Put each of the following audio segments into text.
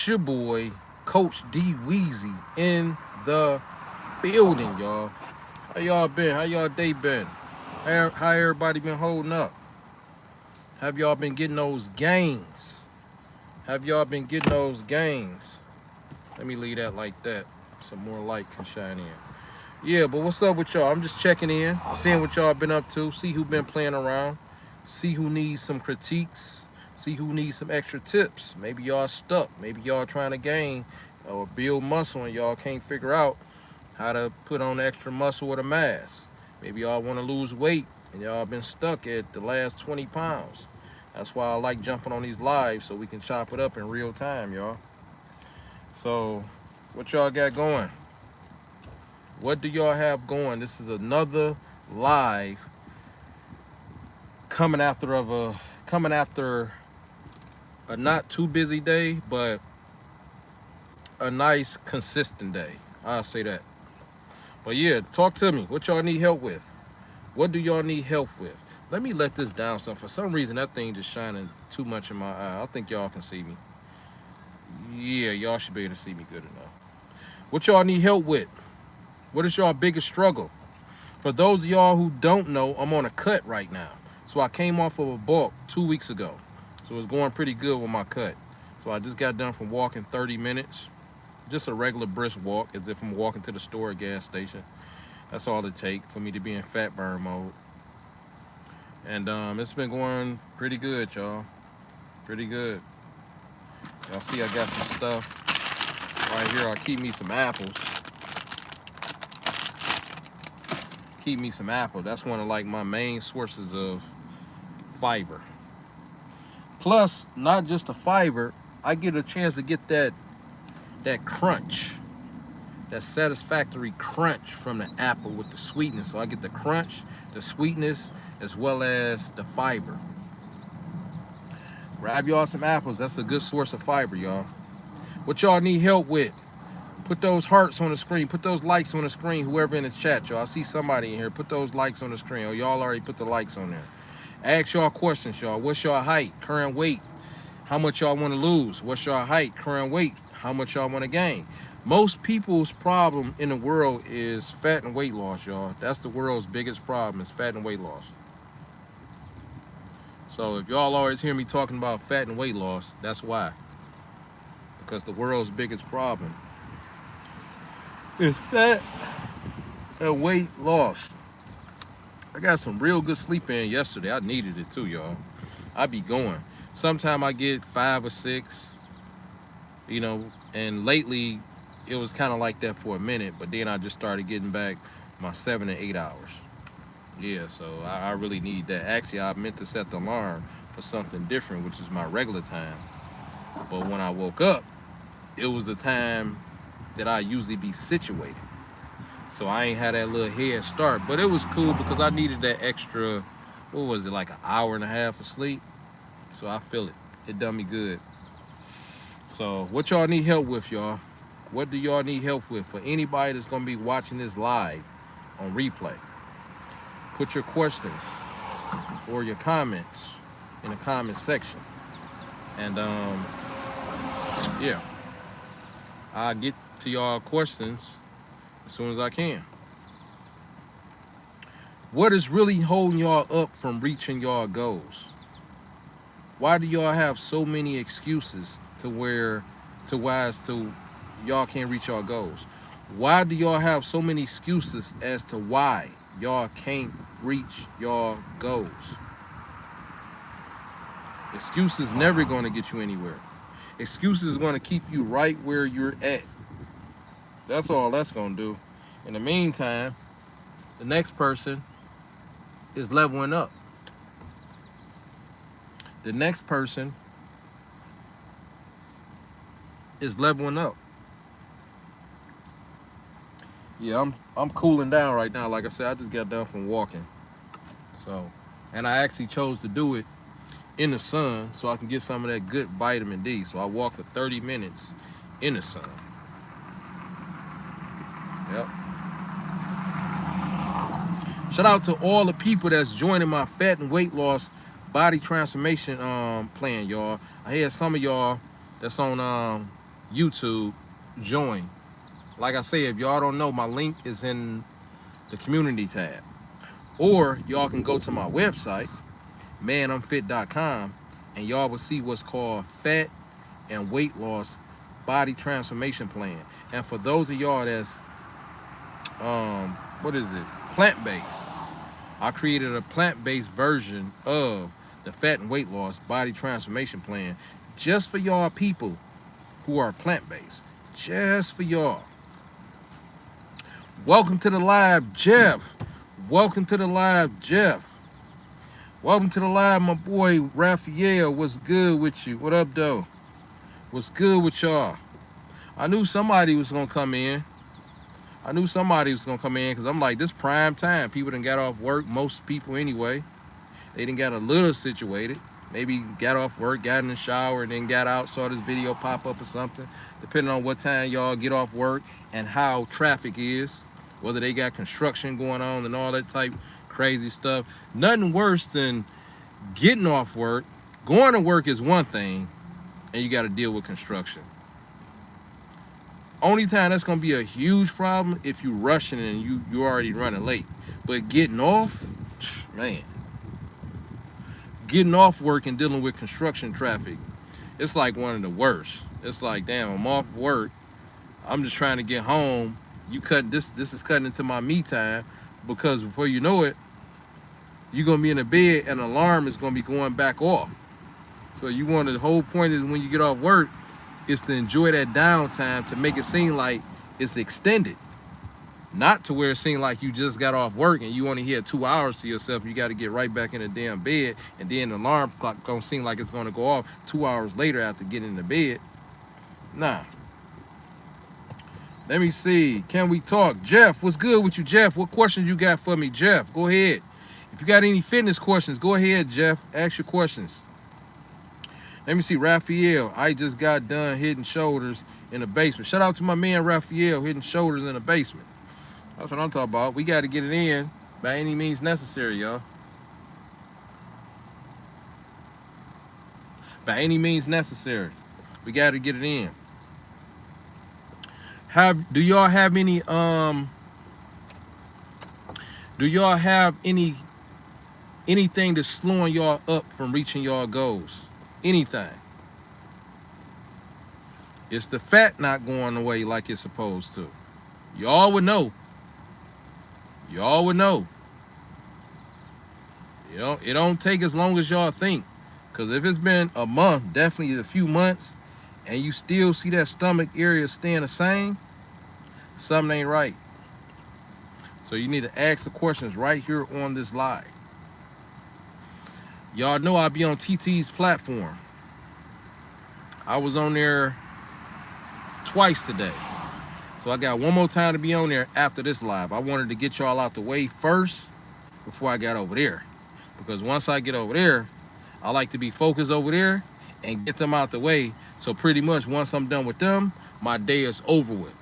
It's your boy, Coach D Weezy, in the building, y'all. How y'all been? How y'all day been? How everybody been holding up? Have y'all been getting those gains? Have y'all been getting those gains? Let me leave that like that. Some more light can shine in. Yeah, but what's up with y'all? I'm just checking in, seeing what y'all been up to, see who been playing around, see who needs some critiques, see who needs some extra tips. Maybe y'all stuck. Maybe y'all trying to gain or build muscle and y'all can't figure out how to put on extra muscle with a mass. Maybe y'all want to lose weight and y'all been stuck at the last 20 pounds. That's why I like jumping on these lives so we can chop it up in real time, y'all. So, what y'all got going? What do y'all have going? This is another live coming after a not too busy day, but a nice consistent day. I'll say that. But yeah, talk to me. What y'all need help with? What do y'all need help with? Let me let this down some. For some reason, that thing just shining too much in my eye. I think y'all can see me. Yeah, y'all should be able to see me good enough. What y'all need help with? What is y'all biggest struggle? For those of y'all who don't know, I'm on a cut right now. So I came off of a bulk 2 weeks ago. So it's going pretty good with my cut. So I just got done from walking 30 minutes. Just a regular brisk walk, as if I'm walking to the store or gas station. That's all it takes for me to be in fat burn mode. And it's been going pretty good, y'all. Pretty good. Y'all see I got some stuff right here. I'll keep me some apples. Keep me some apple. That's one of like my main sources of fiber. Plus, not just the fiber, I get a chance to get that crunch, that satisfactory crunch from the apple with the sweetness. So I get the crunch, the sweetness, as well as the fiber. Grab y'all some apples. That's a good source of fiber, y'all. What y'all need help with? Put those hearts on the screen. Put those likes on the screen, whoever in the chat, y'all. I see somebody in here. Put those likes on the screen. Oh, y'all already put the likes on there. Ask y'all questions, y'all. What's y'all height, current weight? How much y'all want to lose? What's y'all height, current weight? How much y'all want to gain? Most people's problem in the world is fat and weight loss, y'all. That's the world's biggest problem, is fat and weight loss. So if y'all always hear me talking about fat and weight loss, that's why. Because the world's biggest problem is fat and weight loss. I got some real good sleep in yesterday. I needed it too, y'all. I be going. Sometimes I get 5 or 6, you know, and lately it was kind of like that for a minute, but then I just started getting back my 7 to 8 hours. Yeah, so I really need that. Actually, I meant to set the alarm for something different, which is my regular time. But when I woke up, it was the time that I usually be situated. So I ain't had that little head start, but it was cool because I needed that extra, what was it, like an hour and a half of sleep? So I feel it. It done me good. So what y'all need help with, y'all? What do y'all need help with? For anybody that's gonna be watching this live on replay, put your questions or your comments in the comment section. And yeah, I'll get to y'all questions as soon as I can. What is really holding y'all up from reaching y'all goals? Why do y'all have so many excuses to why as to y'all can't reach y'all goals? Why do y'all have so many excuses as to why y'all can't reach y'all goals? Excuses never going to get you anywhere. Excuses is going to keep you right where you're at. That's all that's going to do. In the meantime, the next person is leveling up. The next person is leveling up. Yeah, I'm cooling down right now. Like I said, I just got done from walking. So, and I actually chose to do it in the sun so I can get some of that good vitamin D. So I walked for 30 minutes in the sun. Yep. Shout out to all the people that's joining my fat and weight loss body transformation plan, y'all. I hear some of y'all that's on YouTube, join. Like I say, if y'all don't know, my link is in the community tab. Or y'all can go to my website, manimfit.com, and y'all will see what's called Fat and Weight Loss Body Transformation Plan. And for those of y'all that's what is it, plant-based, I created a plant-based version of the Fat and Weight Loss Body Transformation Plan just for y'all people who are plant-based. Just for y'all. Welcome to the live, Jeff. Welcome to the live, Jeff. Welcome to the live, my boy Raphael. What's good with you? What up, though? What's good with y'all? I knew somebody was gonna come in. Because I'm like, this prime time. People done got off work. Most people anyway. They done got a little situated. Maybe got off work, got in the shower, and then got out, saw this video pop up or something. Depending on what time y'all get off work and how traffic is, whether they got construction going on and all that type crazy stuff. Nothing worse than getting off work. Going to work is one thing, and you got to deal with construction. Only time that's gonna be a huge problem if you rushing and you already running late. But getting off, man, getting off work and dealing with construction traffic, it's like one of the worst. It's like, damn, I'm off work, I'm just trying to get home. You cut this is cutting into my me time, because before you know it, you're gonna be in the bed and an alarm is gonna be going back off. So you want, the whole point is when you get off work is to enjoy that downtime, to make it seem like it's extended, not to where it seems like you just got off work and you only had 2 hours to yourself. You got to get right back in the damn bed, and then the alarm clock gonna seem like it's gonna go off 2 hours later after getting in the bed. Nah. Let me see. Can we talk? Jeff, what's good with you, Jeff? What questions you got for me, Jeff? Go ahead. If you got any fitness questions, go ahead, Jeff. Ask your questions. Let me see, Raphael. I just got done hitting shoulders in the basement. Shout out to my man Raphael, hitting shoulders in the basement. That's what I'm talking about. We got to get it in by any means necessary, y'all. By any means necessary. We got to get it in. Do y'all have any anything that's slowing y'all up from reaching y'all goals? Anything. It's the fat not going away like it's supposed to. Y'all would know. Y'all would know. You know, it don't take as long as y'all think. Because if it's been a month, definitely a few months, and you still see that stomach area staying the same, something ain't right. So you need to ask the questions right here on this live. Y'all know I'll be on TT's platform. I was on there twice today. So I got one more time to be on there after this live. I wanted to get y'all out the way first before I got over there. Because once I get over there, I like to be focused over there and get them out the way. So pretty much once I'm done with them, my day is over with.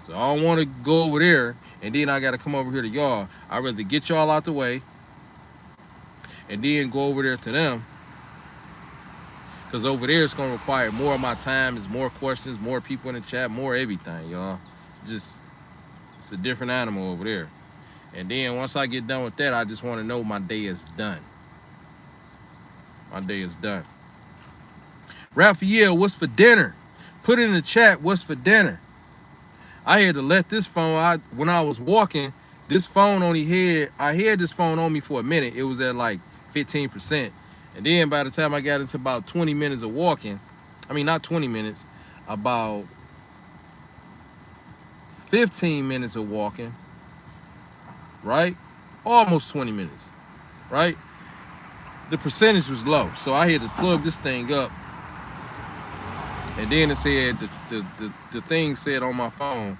So I don't want to go over there and then I got to come over here to y'all. I'd rather get y'all out the way and then go over there to them, because over there it's gonna require more of my time. It's more questions, more people in the chat, more everything, y'all. Just, it's a different animal over there. And then once I get done with that, I just want to know my day is done. My day is done. Raphael, what's for dinner? Put it in the chat, what's for dinner? I had to let this phone, when I was walking, this phone I had this phone on me for a minute. It was at like 15%. And then by the time I got into about 20 minutes of walking, I mean, not 20 minutes, about 15 minutes of walking, right? Almost 20 minutes, right? The percentage was low. So I had to plug this thing up. And then it said, the thing said on my phone,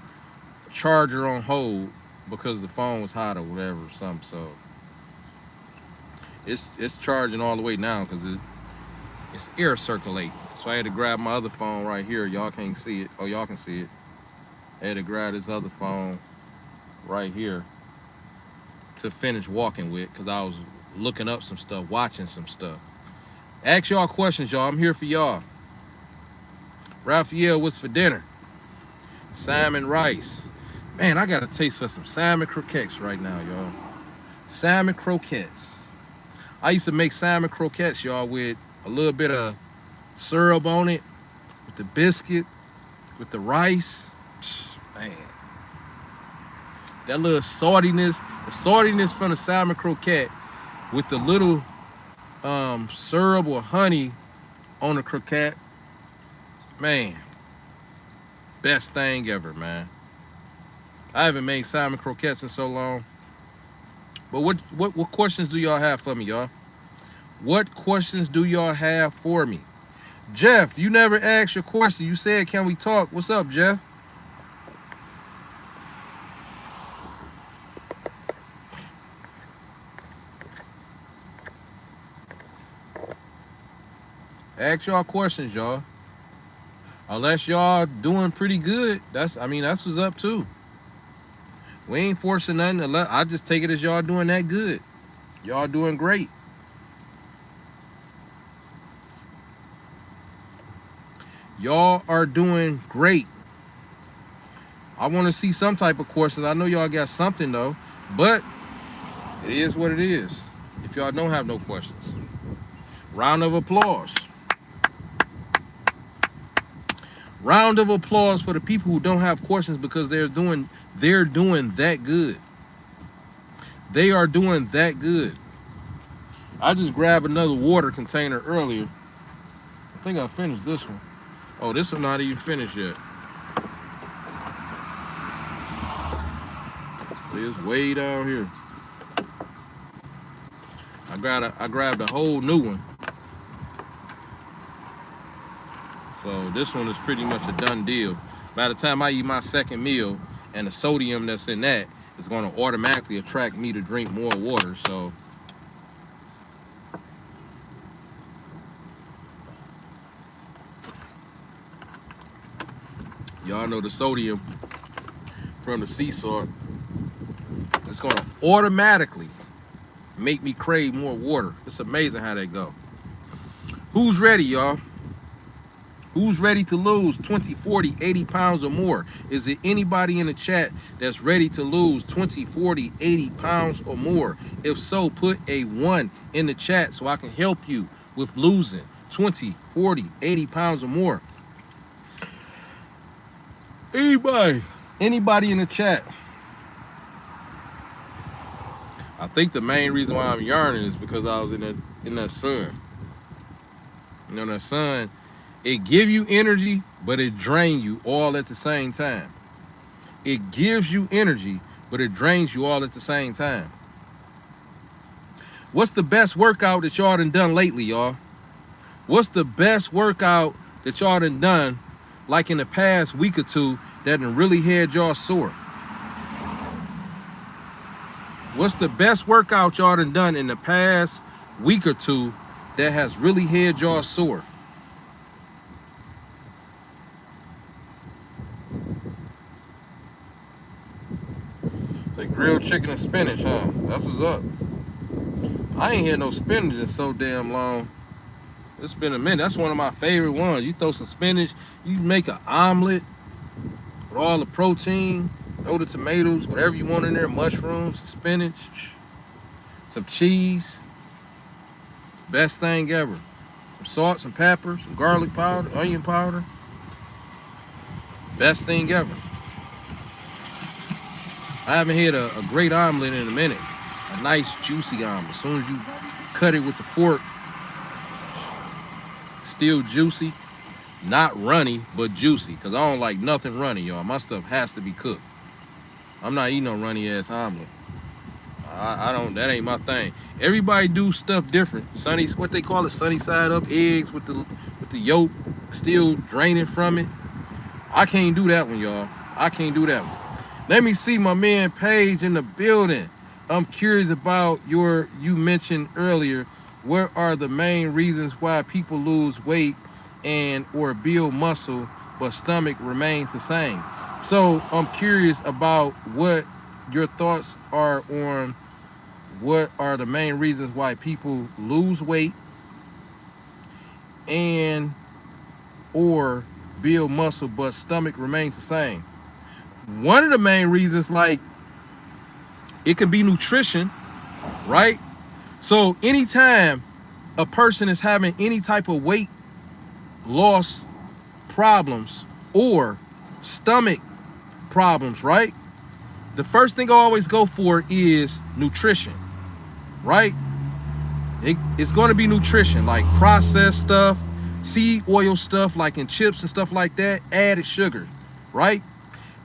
charger on hold, because the phone was hot or whatever or something. So it's charging all the way now because it's air circulating. So I had to grab my other phone right here. Y'all can't see it. Oh, y'all can see it. I had to grab this other phone right here to finish walking with, because I was looking up some stuff, watching some stuff. Ask y'all questions, y'all. I'm here for y'all. Raphael, what's for dinner? Salmon rice. Man, I got a taste for some salmon croquettes right now, y'all. Salmon croquettes. I used to make salmon croquettes, y'all, with a little bit of syrup on it, with the biscuit, with the rice. Man. That little saltiness, the saltiness from the salmon croquette with the little syrup or honey on the croquette. Man, best thing ever, man. I haven't made salmon croquettes in so long. But what questions do y'all have for me, y'all? What questions do y'all have for me? Jeff, you never asked your question. You said, can we talk? What's up, Jeff? Ask y'all questions, y'all. Unless y'all doing pretty good, that's what's up too. We ain't forcing nothing. I just take it as y'all doing that good. Y'all doing great. Y'all are doing great. I want to see some type of questions. I know y'all got something though, but it is what it is. If y'all don't have no questions, round of applause. Round of applause for the people who don't have questions because they're doing that good. They are doing that good. I just grabbed another water container earlier. I think I finished this one. Oh, this one not even finished yet. It's way down here. I grabbed a whole new one. So this one is pretty much a done deal. By the time I eat my second meal, and the sodium that's in that is going to automatically attract me to drink more water. So y'all know the sodium from the sea salt, it's going to automatically make me crave more water. It's amazing how that go. Who's ready, y'all? Who's ready to lose 20, 40, 80 pounds or more? Is there anybody in the chat that's ready to lose 20, 40, 80 pounds or more? If so, put a 1 in the chat so I can help you with losing 20, 40, 80 pounds or more. Anybody in the chat? I think the main reason why I'm yarning is because I was in that sun. You know, that sun, it give you energy, but it drain you all at the same time. It gives you energy, but it drains you all at the same time. What's the best workout that y'all done lately, y'all? What's the best workout that y'all done like in the past week or two that done really had y'all sore? What's the best workout y'all done in the past week or two that has really had y'all sore? Like grilled chicken and spinach, huh? That's what's up. I ain't had no spinach in so damn long. It's been a minute. That's one of my favorite ones. You throw some spinach, you make an omelet with all the protein, throw the tomatoes, whatever you want in there, mushrooms, spinach, some cheese. Best thing ever. Some salt, some pepper, some garlic powder, onion powder. Best thing ever. I haven't had a great omelet in a minute. A nice juicy omelet. As soon as you cut it with the fork, still juicy. Not runny, but juicy. Because I don't like nothing runny, y'all. My stuff has to be cooked. I'm not eating no runny ass omelet. I don't, that ain't my thing. Everybody do stuff different. What they call it, sunny side up eggs with the yolk still draining from it. I can't do that one, y'all. I can't do that one. Let me see my man Paige in the building. I'm curious about you mentioned earlier, what are the main reasons why people lose weight and or build muscle, but stomach remains the same? So I'm curious about what your thoughts are on what are the main reasons why people lose weight and or build muscle, but stomach remains the same. One of the main reasons, like, it could be nutrition, right? So anytime a person is having any type of weight loss problems or stomach problems, right? The first thing I always go for is nutrition, right? It's going to be nutrition, like processed stuff, seed oil stuff, like in chips and stuff like that, added sugar, right?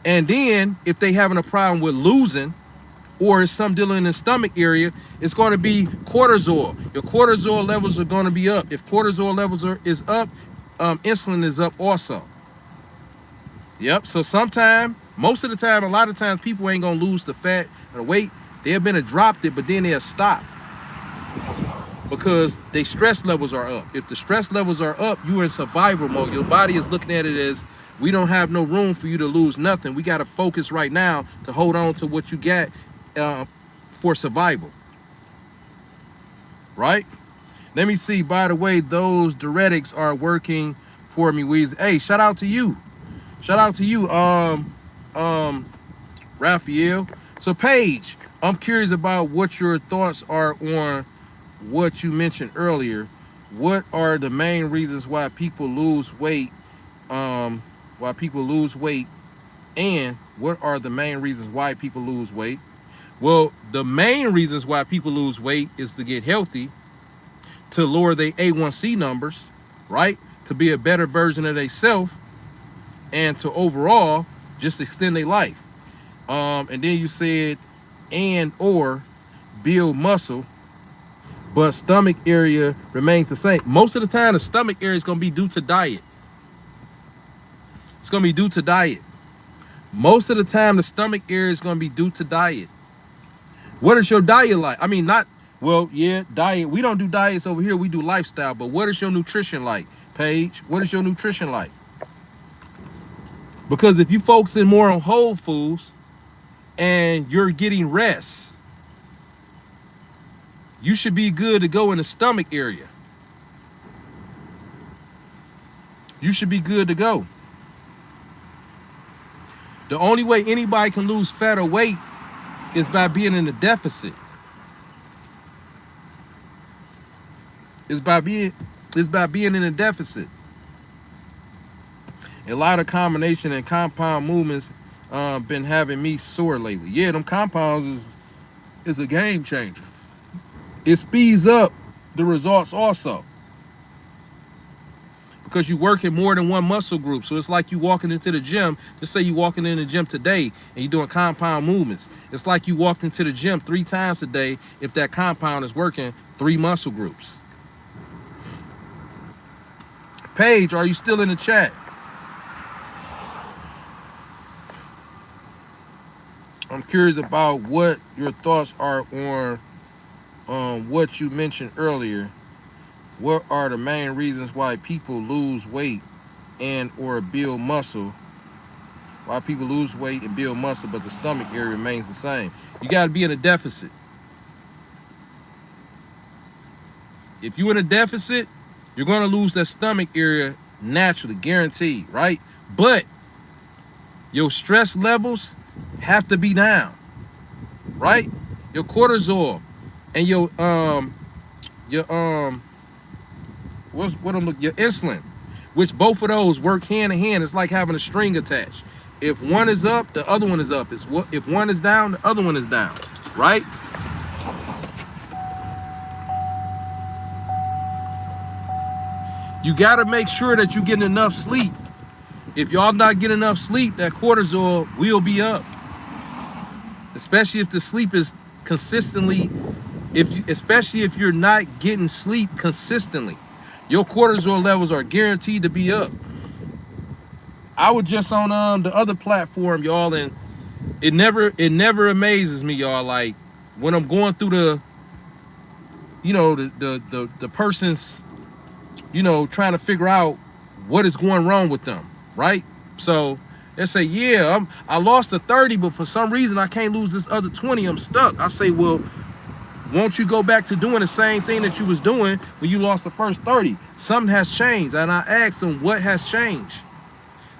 And then if they having a problem with losing, or it's some dealing in the stomach area, it's going to be cortisol. Your cortisol levels are going to be up. If cortisol levels is up, insulin is up also. Yep. So sometime, most of the time, a lot of times, people ain't gonna lose the fat or the weight. They'll been dropped it, but then they'll stop because their stress levels are up. If the stress levels are up, you're in survival mode. Your body is looking at it as, we don't have no room for you to lose nothing. We got to focus right now to hold on to what you got for survival, right? Let me see. By the way, those diuretics are working for me, Weezy. Hey, shout out to you. Shout out to you, Raphael. So Paige, I'm curious about what your thoughts are on what you mentioned earlier. What are the main reasons why people lose weight? And what are the main reasons why people lose weight? Well, the main reasons why people lose weight is to get healthy, to lower their A1C numbers, right? To be a better version of themselves, and to overall just extend their life. And then you said, or build muscle, but stomach area remains the same. Most of the time, the stomach area is going to be due to diet. It's going to be due to diet. Most of the time, the stomach area is going to be due to diet. What is your diet like? I mean, diet. We don't do diets over here. We do lifestyle. But what is your nutrition like, Paige? What is your nutrition like? Because if you focusing more on whole foods and you're getting rest, you should be good to go in the stomach area. You should be good to go. The only way anybody can lose fat or weight is by being in a deficit. Is by being in a deficit. A lot of combination and compound movements been having me sore lately. Yeah, them compounds is a game changer. It speeds up the results also, because you work in more than one muscle group. So it's like you walking into the gym. Just say you walking in the gym today and you're doing compound movements. It's like you walked into the gym 3 times a day if that compound is working 3 muscle groups. Paige, are you still in the chat? I'm curious about what your thoughts are on what you mentioned earlier. What are the main reasons why people lose weight and or build muscle? Why people lose weight and build muscle, but the stomach area remains the same? You got to be in a deficit. If you're in a deficit, you're going to lose that stomach area naturally, guaranteed, right? But your stress levels have to be down, right? Your cortisol and your insulin, which both of those work hand in hand. It's like having a string attached. If one is up, the other one is up. If one is down, the other one is down, right? You got to make sure that you're getting enough sleep. If y'all not getting enough sleep, that cortisol will be up. Especially if the sleep is consistently, especially if you're not getting sleep consistently, your cortisol levels are guaranteed to be up. I was just on the other platform, y'all, and it never amazes me, y'all. Like when I'm going through the person's, trying to figure out what is going wrong with them, right? So they say, yeah, I lost the 30, but for some reason I can't lose this other 20. I'm stuck. I say, well, won't you go back to doing the same thing that you was doing when you lost the first 30? Something has changed. And I asked them, what has changed?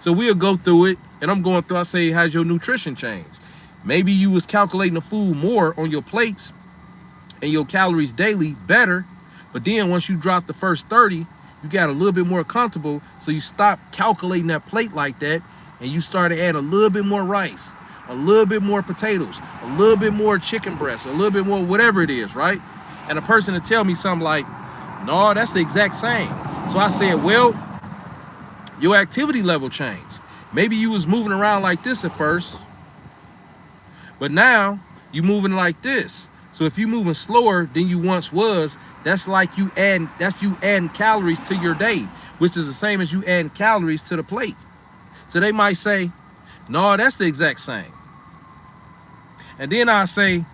So we'll go through it, and I'm going through, I say, how's your nutrition changed? Maybe you was calculating the food more on your plates and your calories daily better, but then once you drop the first 30, you got a little bit more comfortable, so you stop calculating that plate like that, and you start to add a little bit more rice, a little bit more potatoes, a little bit more chicken breast, a little bit more whatever it is, right? And a person to tell me something like, no, that's the exact same. So I said, well, your activity level changed. Maybe you was moving around like this at first, but now you moving like this. So if you moving slower than you once was, that's like you adding calories to your day, which is the same as you adding calories to the plate. So they might say, no, that's the exact same. And then I say,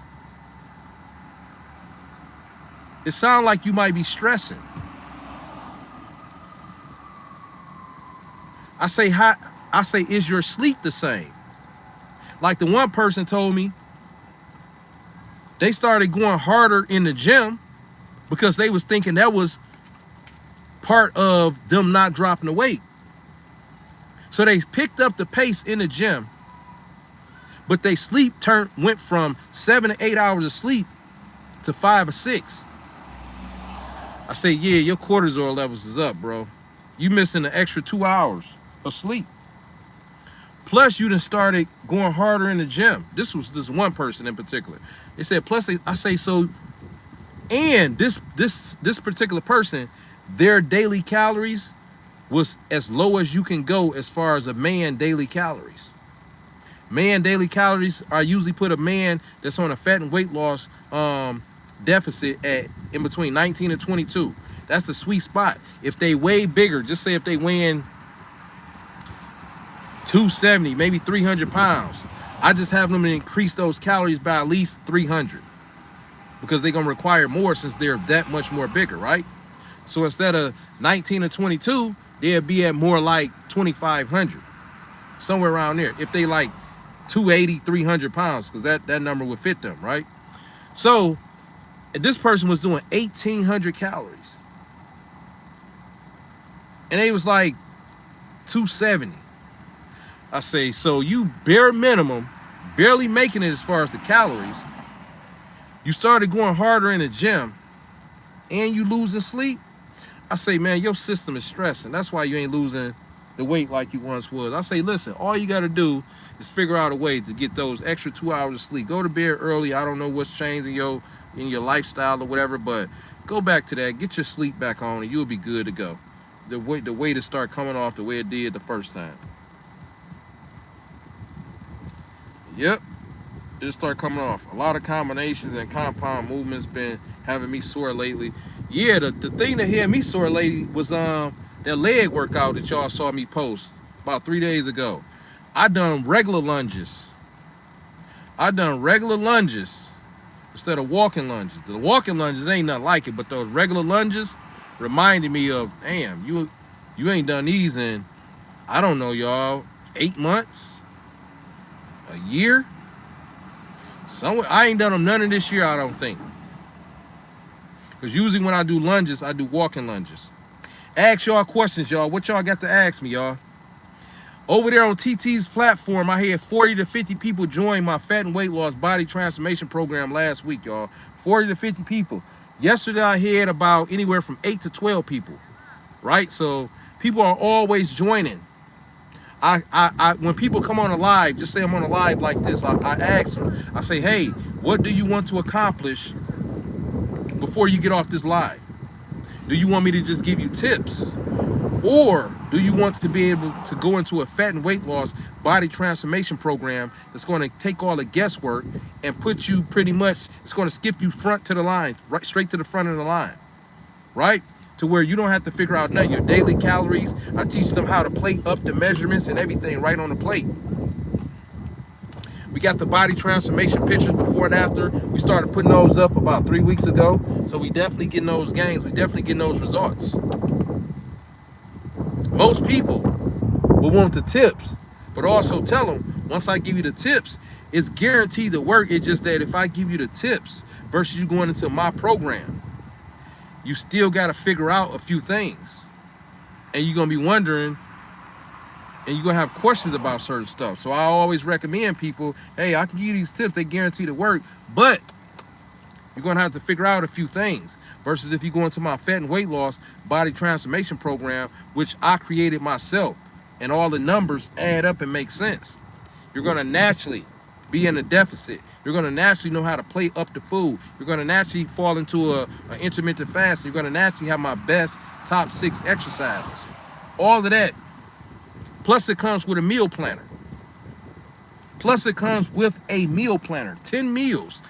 it sounds like you might be stressing. I say, is your sleep the same? Like the one person told me, they started going harder in the gym because they was thinking that was part of them not dropping the weight. So they picked up the pace in the gym, but they sleep went from 7 to 8 hours of sleep to 5 or 6. I say, yeah, your cortisol levels is up, bro. You missing the extra 2 hours of sleep. Plus, you done started going harder in the gym. This was this one person in particular. They said, plus, I say, so, and this particular person, their daily calories was as low as you can go as far as a man daily calories. Man daily calories are usually put a man that's on a fat and weight loss deficit at in between 19 and 22. That's the sweet spot. If they weigh bigger, just say if they weighing 270, maybe 300 pounds, I just have them to increase those calories by at least 300 because they're gonna require more since they're that much more bigger, right? So instead of 19 or 22, they'll be at more like 2,500, somewhere around there. If they like 280, 300 pounds, because that number would fit them, right? So this person was doing 1,800 calories. And they was like 270. I say, so you bare minimum, barely making it as far as the calories. You started going harder in the gym and you losing sleep. I say, man, your system is stressing. That's why you ain't losing the weight like you once was. I say, listen, all you got to do is figure out a way to get those extra 2 hours of sleep. Go to bed early. I don't know what's changed in your lifestyle or whatever, but go back to that. Get your sleep back on and you'll be good to go. The weight to start coming off the way it did the first time. Yep, it'll start coming off. A lot of combinations and compound movements been having me sore lately. Yeah, the thing that had me sore lately was that leg workout that y'all saw me post about 3 days ago. I done regular lunges. Instead of walking lunges. The walking lunges ain't nothing like it, but those regular lunges reminded me of, damn, you ain't done these in, I don't know, y'all, 8 months, a year. Somewhere I ain't done them none of this year, I don't think. Because usually when I do lunges, I do walking lunges. Ask y'all questions, y'all. What y'all got to ask me, y'all? Over there on TT's platform, I had 40 to 50 people join my fat and weight loss body transformation program last week, y'all. 40 to 50 people. Yesterday, I had about anywhere from 8 to 12 people, right? So people are always joining. When people come on a live, just say I'm on a live like this, I ask them, I say, hey, what do you want to accomplish before you get off this live? Do you want me to just give you tips? Or do you want to be able to go into a fat and weight loss body transformation program that's going to take all the guesswork and put you pretty much, it's going to skip you front to the line, right straight to the front of the line, right? To where you don't have to figure out none of your daily calories. I teach them how to plate up the measurements and everything right on the plate. We got the body transformation pictures before and after. We started putting those up about 3 weeks ago. So we definitely getting those gains. We definitely getting those results. Most people will want the tips, but also tell them, once I give you the tips, it's guaranteed to work. It's just that if I give you the tips versus you going into my program, you still got to figure out a few things. And you're going to be wondering and you're gonna have questions about certain stuff. So I always recommend people, hey, I can give you these tips, they guarantee to work, but you're gonna have to figure out a few things. Versus if you go into my fat and weight loss body transformation program, which I created myself, and all the numbers add up and make sense. You're gonna naturally be in a deficit. You're gonna naturally know how to play up the food. You're gonna naturally fall into an intermittent fast. You're gonna naturally have my best top 6 exercises. All of that. Plus it comes with a meal planner. Plus it comes with a meal planner. 10 meals.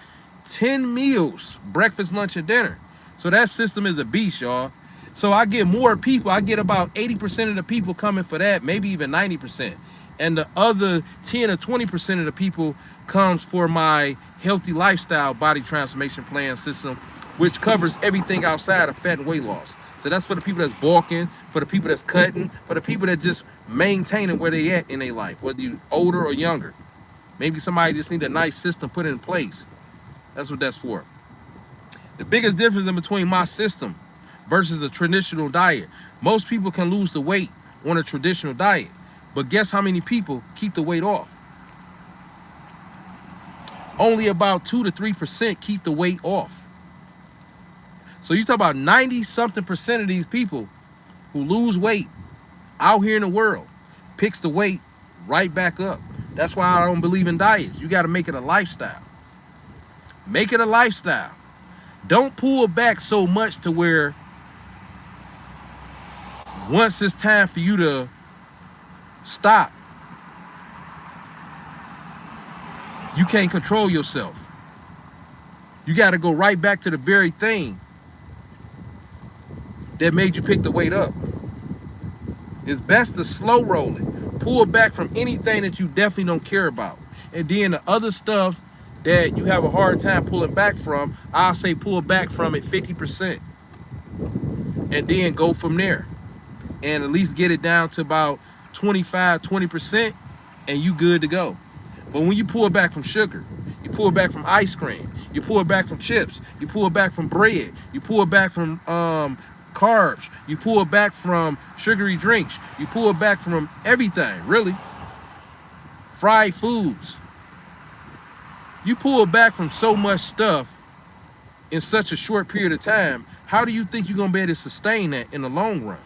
10 meals. Breakfast, lunch, and dinner. So that system is a beast, y'all. So I get more people. I get about 80% of the people coming for that, maybe even 90%. And the other 10 or 20% of the people comes for my healthy lifestyle body transformation plan system, which covers everything outside of fat and weight loss. So that's for the people that's bulking, for the people that's cutting, for the people that just maintaining where they at in their life, whether you older or younger. Maybe somebody just need a nice system put in place. That's what that's for. The biggest difference in between my system versus a traditional diet. Most people can lose the weight on a traditional diet, but guess how many people keep the weight off? Only about 2 to 3% keep the weight off. So you talk about 90-something% of these people who lose weight out here in the world picks the weight right back up. That's why I don't believe in diets. You got to make it a lifestyle. Make it a lifestyle. Don't pull back so much to where once it's time for you to stop, you can't control yourself. You got to go right back to the very thing that made you pick the weight up. It's best to slow roll it. Pull back from anything that you definitely don't care about. And then the other stuff that you have a hard time pulling back from, I'll say pull back from it 50%. And then go from there. And at least get it down to about 25, 20%, and you good to go. But when you pull back from sugar, you pull back from ice cream, you pull back from chips, you pull back from bread, you pull back from carbs, you pull back from sugary drinks, you pull back from everything, really. Fried foods. You pull back from so much stuff in such a short period of time. How do you think you're gonna be able to sustain that in the long run?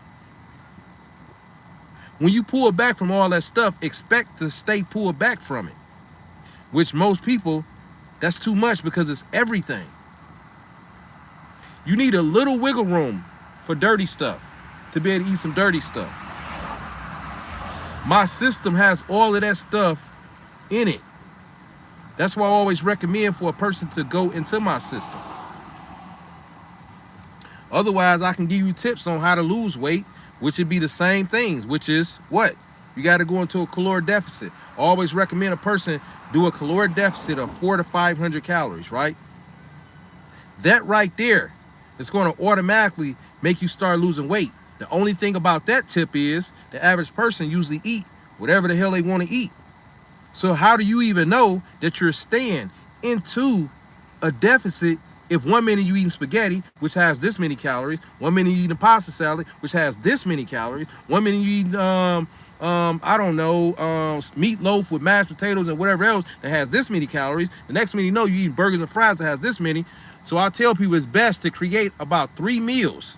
When you pull back from all that stuff, expect to stay pulled back from it. Which most people, that's too much because it's everything. You need a little wiggle room for dirty stuff, to be able to eat some dirty stuff. My system has all of that stuff in it. That's why I always recommend for a person to go into my system. Otherwise, I can give you tips on how to lose weight, which would be the same things, which is what? You got to go into a caloric deficit. I always recommend a person do a caloric deficit of 400 to 500 calories, right? That right there is going to automatically make you start losing weight. The only thing about that tip is the average person usually eat whatever the hell they want to eat. So how do you even know that you're staying into a deficit if 1 minute you eating spaghetti, which has this many calories, 1 minute you eating pasta salad, which has this many calories, 1 minute you eating I don't know, meatloaf with mashed potatoes and whatever else that has this many calories. The next minute you know, you eat burgers and fries that has this many. So I tell people it's best to create about 3 meals.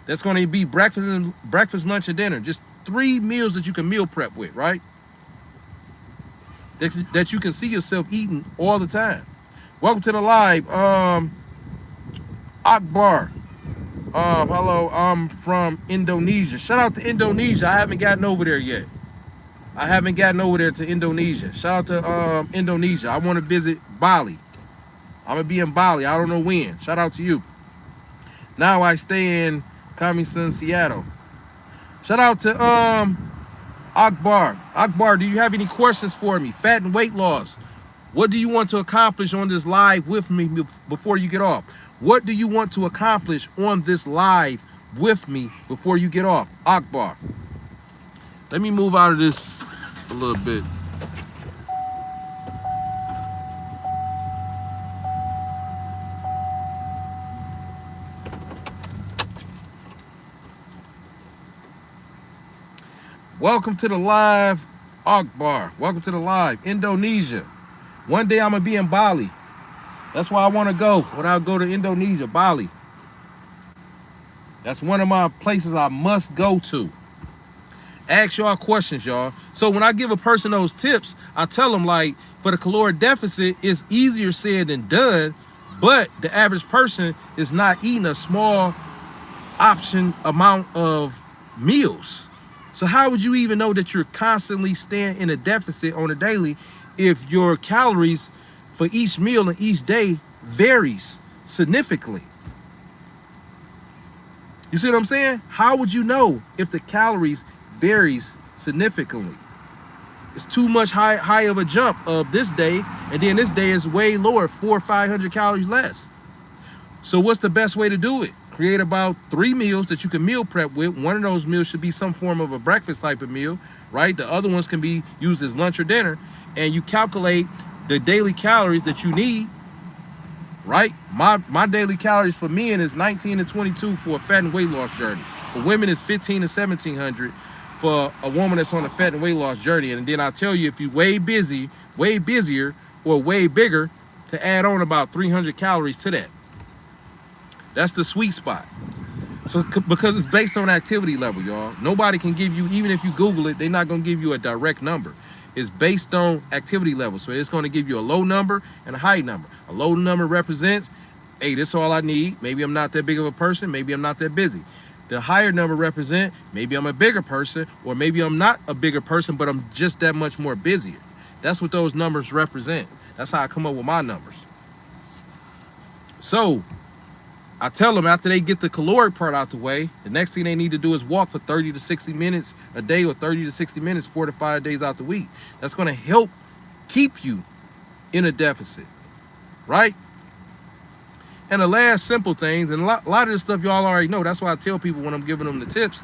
That's going to be breakfast, lunch, and dinner. Just 3 meals that you can meal prep with, right? That you can see yourself eating all the time. Welcome to the live. Akbar. Hello, I'm from Indonesia. Shout out to Indonesia. I haven't gotten over there yet. I haven't gotten over there to Indonesia. Shout out to Indonesia. I want to visit Bali. I'm gonna be in Bali. I don't know when. Shout out to you. Now I stay in Comington, Seattle. Shout out to Akbar. Akbar, do you have any questions for me? Fat and weight loss. What do you want to accomplish on this live with me before you get off? What do you want to accomplish on this live with me before you get off? Akbar. Let me move out of this a little bit. Welcome to the live, Akbar. Welcome to the live, Indonesia. One day I'm gonna be in Bali. That's why I want to go when I go to Indonesia, Bali. That's one of my places I must go to. Ask y'all questions, y'all. So when I give a person those tips, I tell them, like, for the caloric deficit, it's easier said than done, but the average person is not eating a small option amount of meals. So how would you even know that you're constantly staying in a deficit on a daily if your calories for each meal and each day varies significantly? You see what I'm saying? How would you know if the calories varies significantly? It's too much high of a jump of this day, and then this day is way lower, 400 or 500 calories less. So what's the best way to do it? Create about 3 meals that you can meal prep with. One of those meals should be some form of a breakfast type of meal, right? The other ones can be used as lunch or dinner, and you calculate the daily calories that you need, right? My daily calories for men is 19 to 22 for a fat and weight loss journey. For women, it's 15 to 1700 for a woman that's on a fat and weight loss journey. And then I'll tell you, if you're way busier, or way bigger, to add on about 300 calories to that. That's the sweet spot. So because it's based on activity level, y'all. Nobody can give you, even if you Google it, they're not gonna give you a direct number. It's based on activity level. So it's gonna give you a low number and a high number. A low number represents, hey, this is all I need. Maybe I'm not that big of a person. Maybe I'm not that busy. The higher number represent, maybe I'm a bigger person, or maybe I'm not a bigger person, but I'm just that much more busier. That's what those numbers represent. That's how I come up with my numbers. So I tell them, after they get the caloric part out the way, the next thing they need to do is walk for 30 to 60 minutes a day, or 30 to 60 minutes 4 to 5 days out the week. That's going to help keep you in a deficit, right? And the last simple things, and a lot of this stuff y'all already know. That's why I tell people when I'm giving them the tips,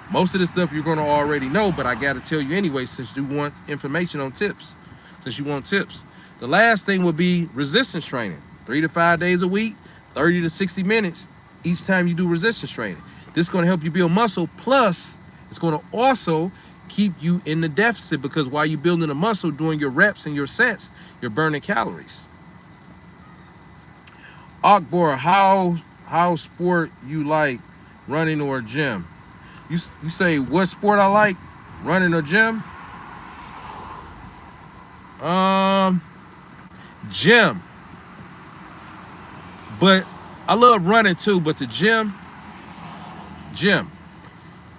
most of this stuff you're going to already know, but I got to tell you anyway, since you want information on tips, since you want tips. The last thing would be resistance training, 3 to 5 days a week, 30 to 60 minutes each time you do resistance training. This is going to help you build muscle, plus it's going to also keep you in the deficit, because while you're building a muscle, doing your reps and your sets, you're burning calories. Akbar, how sport you like, running or gym? You say what sport I like, running or gym? Gym. But I love running too, but the gym.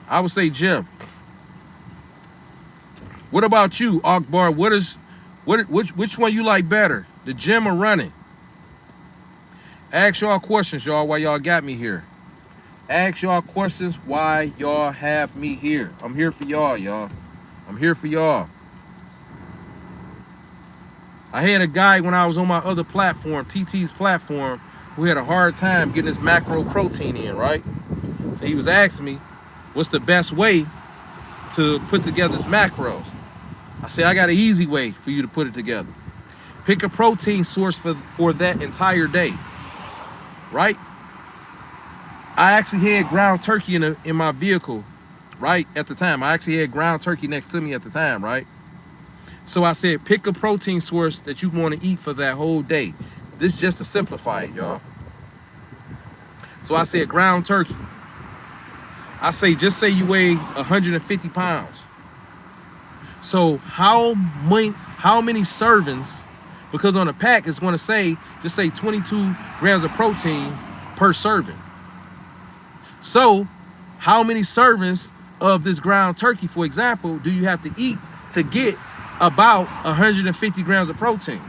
I would say gym. What about you, Akbar? Which one you like better, the gym or running? Ask y'all questions, y'all, while y'all got me here. Ask y'all questions why y'all have me here. I'm here for y'all, y'all. I'm here for y'all. I had a guy when I was on my other platform, TT's platform, who had a hard time getting his macro protein in, right? So he was asking me, what's the best way to put together his macros? I said, I got an easy way for you to put it together. Pick a protein source for that entire day, right? I actually had ground turkey in my vehicle, right, at the time. I actually had ground turkey next to me at the time, right? So I said, pick a protein source that you want to eat for that whole day. This is just to simplify it, y'all. So I said ground turkey. I say, just say you weigh 150 pounds. So how many servings, because on the pack it's going to say, just say 22 grams of protein per serving. So how many servings of this ground turkey, for example, do you have to eat to get about 150 grams of protein?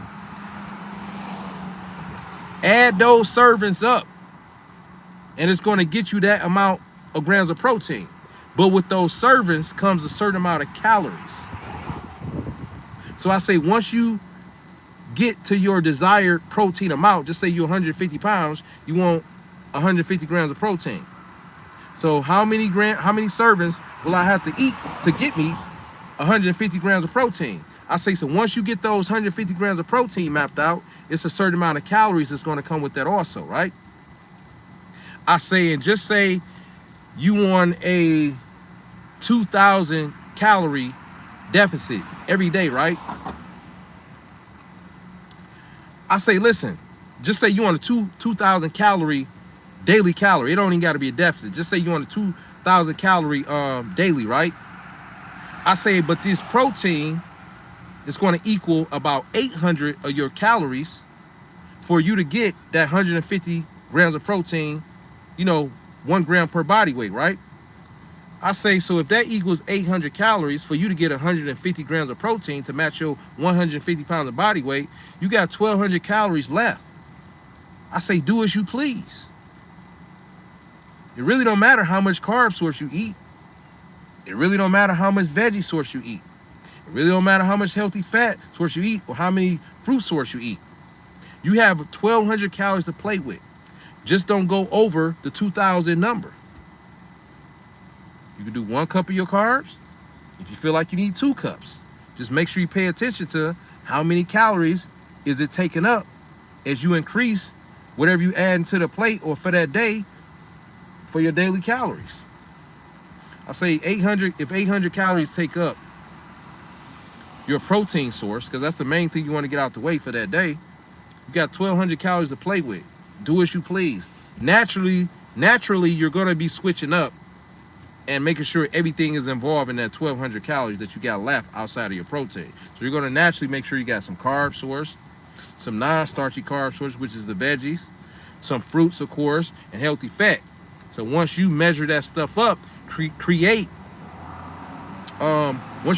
Add those servings up, and it's going to get you that amount of grams of protein. But with those servings comes a certain amount of calories. So I say, once you get to your desired protein amount, just say you're 150 pounds, you want 150 grams of protein. So how many servings will I have to eat to get me 150 grams of protein? I say, so once you get those 150 grams of protein mapped out, it's a certain amount of calories that's going to come with that also, right? I say, and just say you on a 2,000 calorie deficit every day, right? I say, listen, just say you on a 2,000 calorie daily calorie. It don't even got to be a deficit. Just say you on a 2,000 calorie daily, right? I say, but this protein is going to equal about 800 of your calories for you to get that 150 grams of protein, you know, 1 gram per body weight, right? I say, so if that equals 800 calories for you to get 150 grams of protein to match your 150 pounds of body weight, you got 1,200 calories left. I say, do as you please. It really don't matter how much carb source you eat. It really don't matter how much veggie source you eat. It really don't matter how much healthy fat source you eat or how many fruit source you eat. You have 1,200 calories to play with. Just don't go over the 2,000 number. You can do 1 cup of your carbs. If you feel like you need 2 cups, just make sure you pay attention to how many calories is it taking up as you increase whatever you add into the plate or for that day for your daily calories. I say 800, if 800 calories take up your protein source, because that's the main thing you want to get out the way for that day, you got 1,200 calories to play with. Do as you please. Naturally, you're going to be switching up and making sure everything is involved in that 1,200 calories that you got left outside of your protein. So you're going to naturally make sure you got some carb source, some non-starchy carb source, which is the veggies, some fruits, of course, and healthy fat. So once you measure that stuff up, once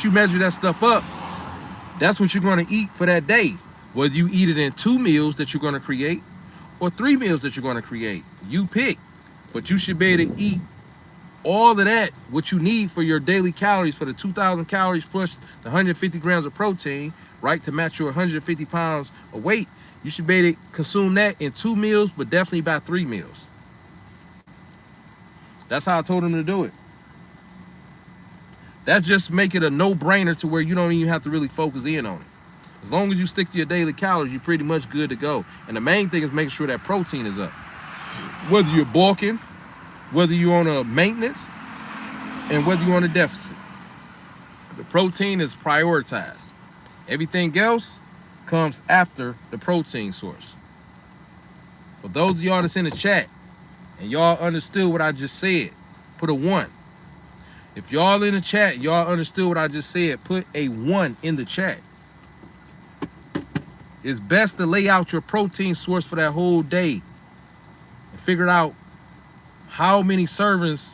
you measure that stuff up, that's what you're going to eat for that day. Whether you eat it in 2 meals that you're going to create or 3 meals that you're going to create, you pick. But you should be able to eat all of that, what you need for your daily calories, for the 2,000 calories plus the 150 grams of protein, right, to match your 150 pounds of weight. You should be able to consume that in 2 meals, but definitely by 3 meals. That's how I told him to do it. That's just make it a no-brainer to where you don't even have to really focus in on it. As long as you stick to your daily calories, you're pretty much good to go. And the main thing is making sure that protein is up. Whether you're bulking, whether you're on a maintenance, and whether you're on a deficit, the protein is prioritized. Everything else comes after the protein source. For those of y'all that's in the chat and y'all understood what I just said, put a 1. If y'all in the chat, y'all understood what I just said, put a 1 in the chat. It's best to lay out your protein source for that whole day and figure out how many servings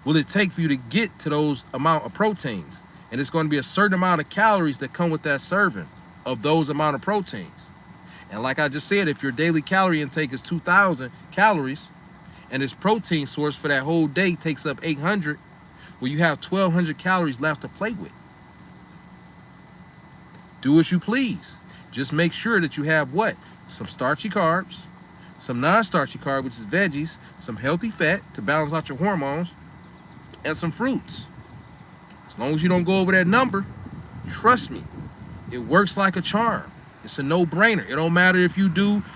will it take for you to get to those amount of proteins. And it's going to be a certain amount of calories that come with that serving of those amount of proteins. And like I just said, if your daily calorie intake is 2,000 calories and its protein source for that whole day takes up 800, well, you have 1,200 calories left to play with. Do as you please. Just make sure that you have what? Some starchy carbs, some non-starchy carb, which is veggies, some healthy fat to balance out your hormones, and some fruits. As long as you don't go over that number, trust me, it works like a charm. It's a no-brainer. It don't matter if you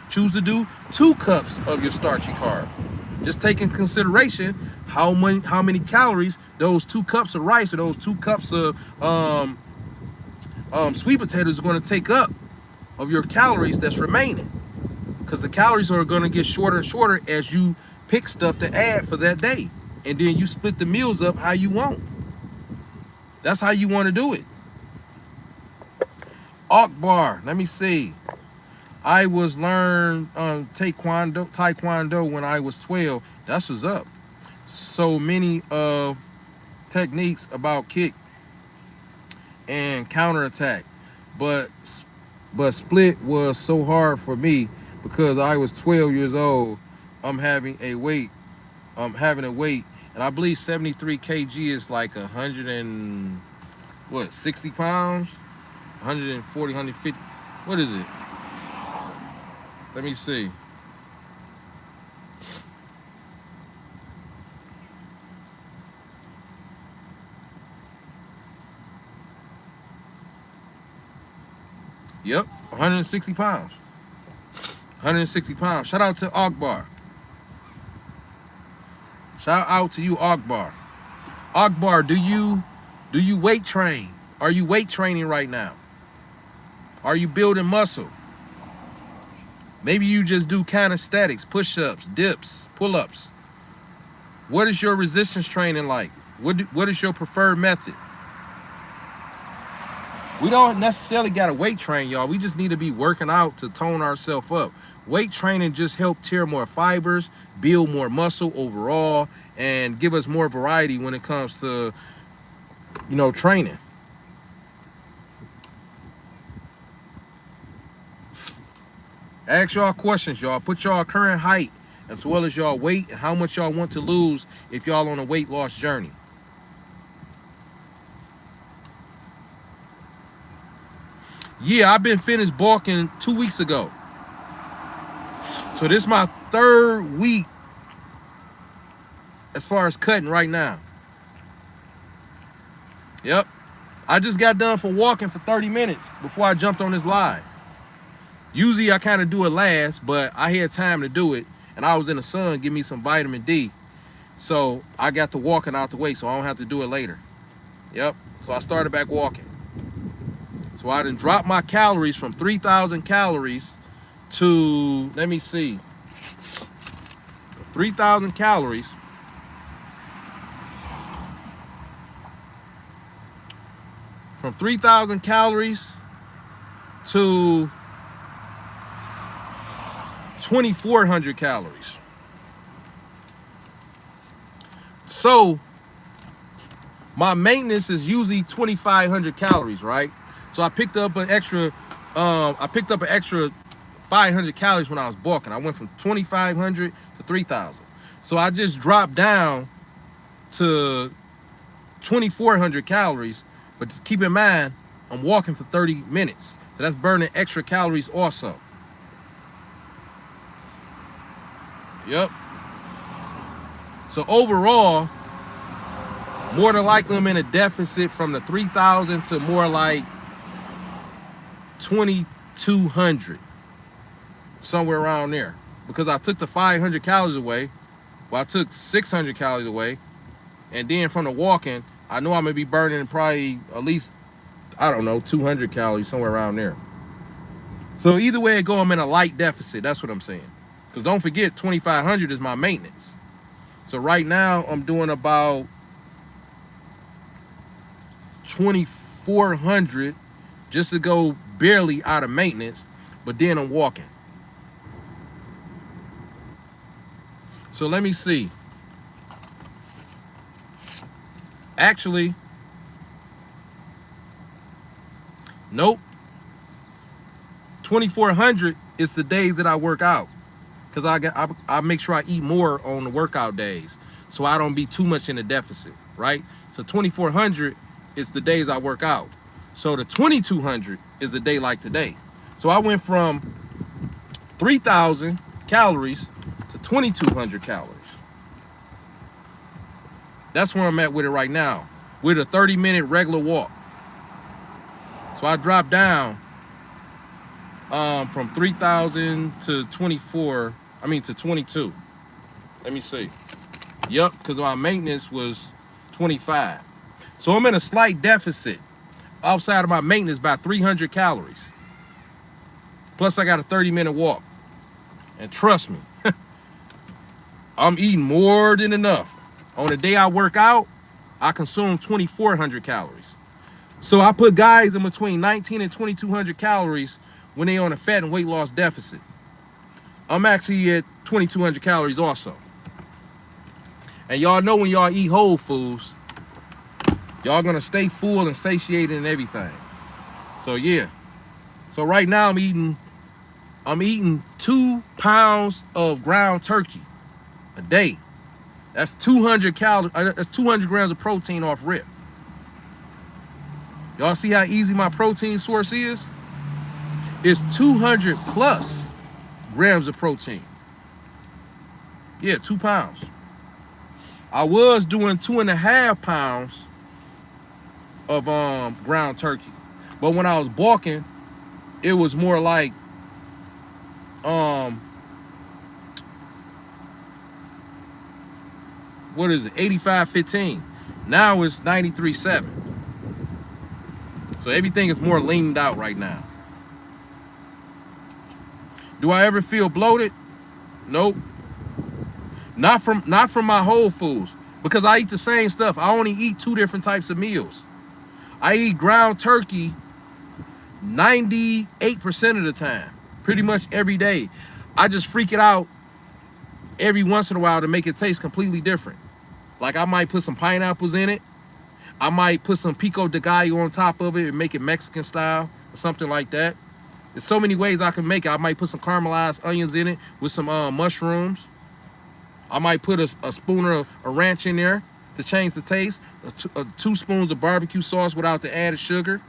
choose to do 2 cups of your starchy carb. Just take in consideration how many calories those 2 cups of rice or those 2 cups of sweet potatoes are going to take up of your calories that's remaining. Because the calories are going to get shorter and shorter as you pick stuff to add for that day. And then you split the meals up how you want. That's how you want to do it. Akbar, let me see. I was learned Taekwondo when I was 12. That's what's up. So many techniques about kick and counterattack, but split was so hard for me because I was 12 years old. I'm having a weight, and I believe 73 kg is like 60 pounds, 140, 150. What is it? Let me see. Yep, 160 pounds. 160 pounds. Shout out to Akbar. Shout out to you, Akbar. Akbar, do you Do you weight train? Are you weight training right now? Are you building muscle? Maybe you just do calisthenics, push-ups, dips, pull-ups. What is your resistance training like? What is your preferred method? We don't necessarily got to weight train, y'all. We just need to be working out to tone ourselves up. Weight training just help tear more fibers, build more muscle overall, and give us more variety when it comes to, you know, training. Ask y'all questions, y'all. Put y'all current height as well as y'all weight and how much y'all want to lose if y'all on a weight loss journey. Yeah, I've been finished bulking 2 weeks ago. So this is my 3rd week as far as cutting right now. Yep. I just got done for walking for 30 minutes before I jumped on this live. Usually I kind of do it last, but I had time to do it. And I was in the sun, give me some vitamin D. So I got to walking out the way so I don't have to do it later. Yep. So I started back walking. So I done dropped my calories from 3,000 calories to, let me see, 3,000 calories. From 3,000 calories to 2,400 calories. So my maintenance is usually 2,500 calories, right? So I picked up an extra 500 calories when I was bulking. I went from 2,500 to 3,000. So I just dropped down to 2,400 calories. But keep in mind, I'm walking for 30 minutes. So that's burning extra calories also. Yep. So overall, more than likely I'm in a deficit from the 3,000 to more like 2,200. Somewhere around there. Because I took the 500 calories away. Well, I took 600 calories away. And then from the walking, I know I'm going to be burning probably at least, I don't know, 200 calories, somewhere around there. So either way it go, I'm in a light deficit. That's what I'm saying. Because don't forget, 2,500 is my maintenance. So right now, I'm doing about 2,400 just to go barely out of maintenance. But then I'm walking. So let me see. Actually, nope. 2,400 is the days that I work out, because I make sure I eat more on the workout days, so I don't be too much in a deficit, right? So 2,400 is the days I work out. So the 2,200 is a day like today. So I went from 3,000 calories to 2,200 calories. That's where I'm at with it right now, with a 30-minute regular walk. So I dropped down from 3,000 to 22. Let me see. Yep, because my maintenance was 25. So I'm in a slight deficit outside of my maintenance by 300 calories. Plus I got a 30-minute walk. And trust me, I'm eating more than enough. On the day I work out, I consume 2,400 calories. So I put guys in between 19 and 2,200 calories when they on a fat and weight loss deficit. I'm actually at 2,200 calories also. And y'all know when y'all eat whole foods, y'all gonna stay full and satiated and everything. So yeah. So right now I'm eating 2 pounds of ground turkey a day. That's 200 calories. That's 200 grams of protein off rip. Y'all see how easy my protein source is? It's 200 plus grams of protein. Yeah, 2 pounds. I was doing 2.5 pounds of ground turkey, but when I was bulking, it was more like what is it, 85-15. Now it's 93-7. So everything is more leaned out right now. Do I ever feel bloated? Nope. Not from my Whole Foods, because I eat the same stuff. I only eat 2 different types of meals. I eat ground turkey 98% of the time, pretty much every day. I just freak it out every once in a while to make it taste completely different. Like I might put some pineapples in it. I might put some pico de gallo on top of it and make it Mexican style or something like that. There's so many ways I can make it. I might put some caramelized onions in it with some mushrooms. I might put a spoon of ranch in there to change the taste. 2 spoons of barbecue sauce without the added sugar.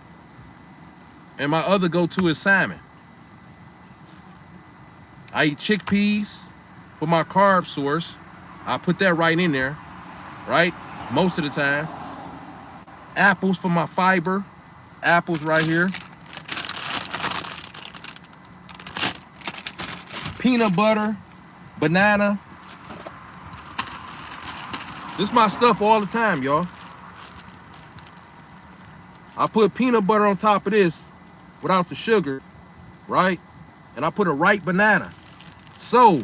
And my other go-to is salmon. I eat chickpeas for my carb source. I put that right in there, right? Most of the time. Apples for my fiber. Apples right here. Peanut butter, banana. This is my stuff all the time, y'all. I put peanut butter on top of this without the sugar, right? And I put a ripe banana. So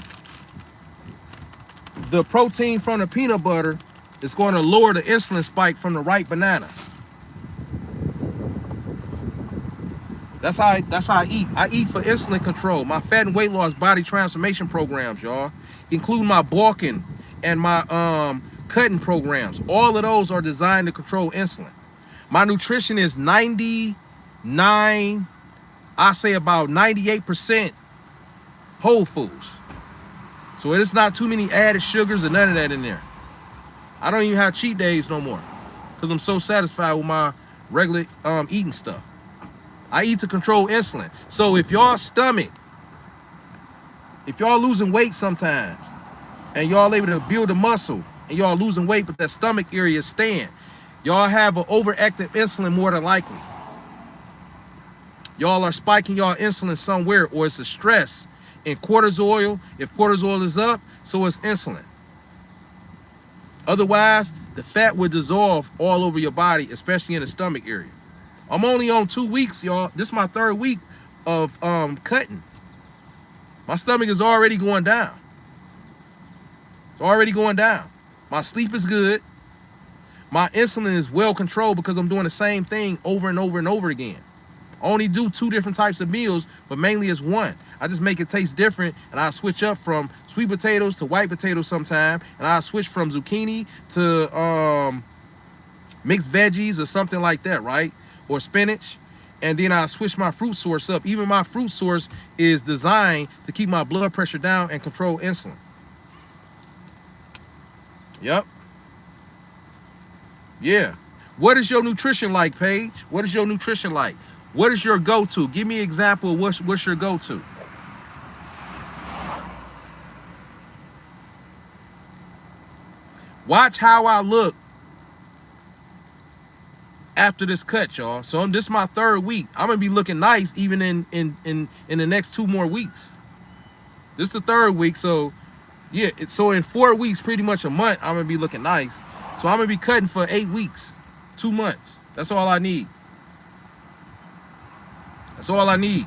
the protein from the peanut butter is going to lower the insulin spike from the ripe banana. That's how I eat. I eat for insulin control. My fat and weight loss body transformation programs, y'all, include my bulking and my cutting programs. All of those are designed to control insulin. My nutrition is 99, I say about 98% whole foods. So it's not too many added sugars or none of that in there. I don't even have cheat days no more because I'm so satisfied with my regular eating stuff. I eat to control insulin. So if y'all stomach, if y'all losing weight sometimes and y'all able to build a muscle and y'all losing weight but that stomach area is staying, y'all have an overactive insulin more than likely. Y'all are spiking y'all insulin somewhere, or it's a stress in cortisol. If cortisol is up, so it's insulin. Otherwise, the fat would dissolve all over your body, especially in the stomach area. I'm only on 2 weeks, y'all. This is my 3rd week of cutting. My stomach is already going down. It's already going down. My sleep is good. My insulin is well controlled because I'm doing the same thing over and over and over again. I only do 2 different types of meals, but mainly it's 1. I just make it taste different, and I switch up from sweet potatoes to white potatoes sometime, and I switch from zucchini to mixed veggies or something like that, right? Or spinach. And then I switch my fruit source up. Even my fruit source is designed to keep my blood pressure down and control insulin. Yep. Yeah. What is your nutrition like, Paige? What is your nutrition like? What is your go-to? Give me an example of what's your go-to. Watch how I look after this cut, y'all. So this is my 3rd week. I'm gonna be looking nice even in the next 2 more weeks. This is the 3rd week, so yeah. So in 4 weeks, pretty much a month, I'm gonna be looking nice. So I'm gonna be cutting for 8 weeks, 2 months. That's all I need. That's all I need.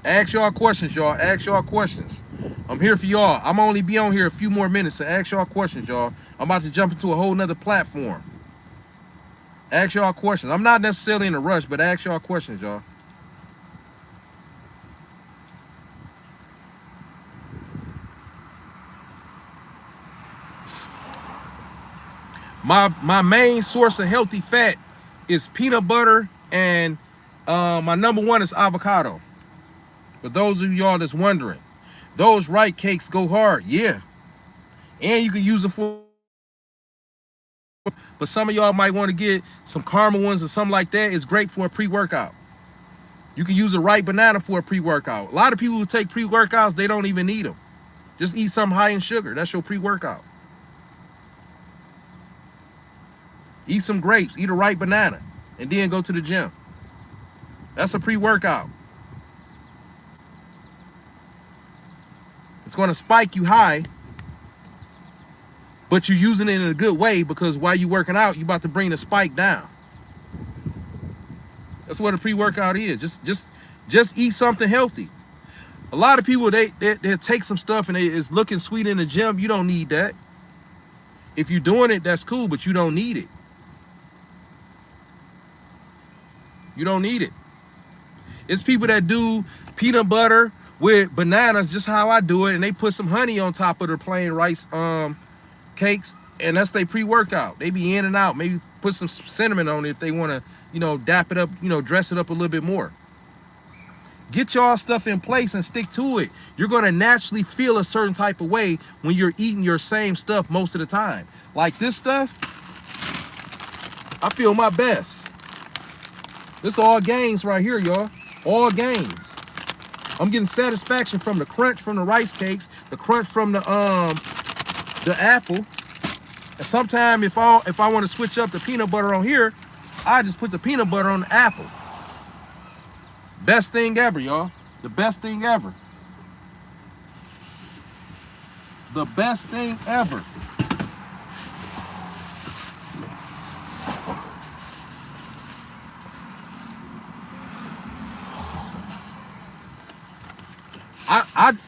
Ask y'all questions, y'all. Ask y'all questions. I'm here for y'all. I'm only be on here a few more minutes, so ask y'all questions, y'all. I'm about to jump into a whole nother platform. Ask y'all questions. I'm not necessarily in a rush, but ask y'all questions, y'all. My main source of healthy fat is peanut butter, and my number 1 is avocado. For those of y'all that's wondering, those rice cakes go hard, yeah. And you can use it for, but some of y'all might want to get some caramel ones or something like that. It's great for a pre-workout. You can use a ripe banana for a pre-workout. A lot of people who take pre-workouts, they don't even need them. Just eat something high in sugar. That's your pre-workout. Eat some grapes, eat a ripe banana, and then go to the gym. That's a pre-workout. It's going to spike you high, but you're using it in a good way, because while you're working out, you're about to bring the spike down. That's what a pre-workout is. Just eat something healthy. A lot of people, they take some stuff and it's looking sweet in the gym. You don't need that. If you're doing it, that's cool, but you don't need it. You don't need it. It's people that do peanut butter with bananas, just how I do it, and they put some honey on top of their plain rice cakes, and that's their pre-workout. They be in and out. Maybe put some cinnamon on it if they want to, you know, dap it up, you know, dress it up a little bit more. Get y'all stuff in place and stick to it. You're going to naturally feel a certain type of way when you're eating your same stuff most of the time. Like this stuff, I feel my best. This all gains right here, y'all. All gains. I'm getting satisfaction from the crunch from the rice cakes, the crunch from the apple. And sometimes if I want to switch up the peanut butter on here, I just put the peanut butter on the apple. Best thing ever, y'all. The best thing ever. The best thing ever.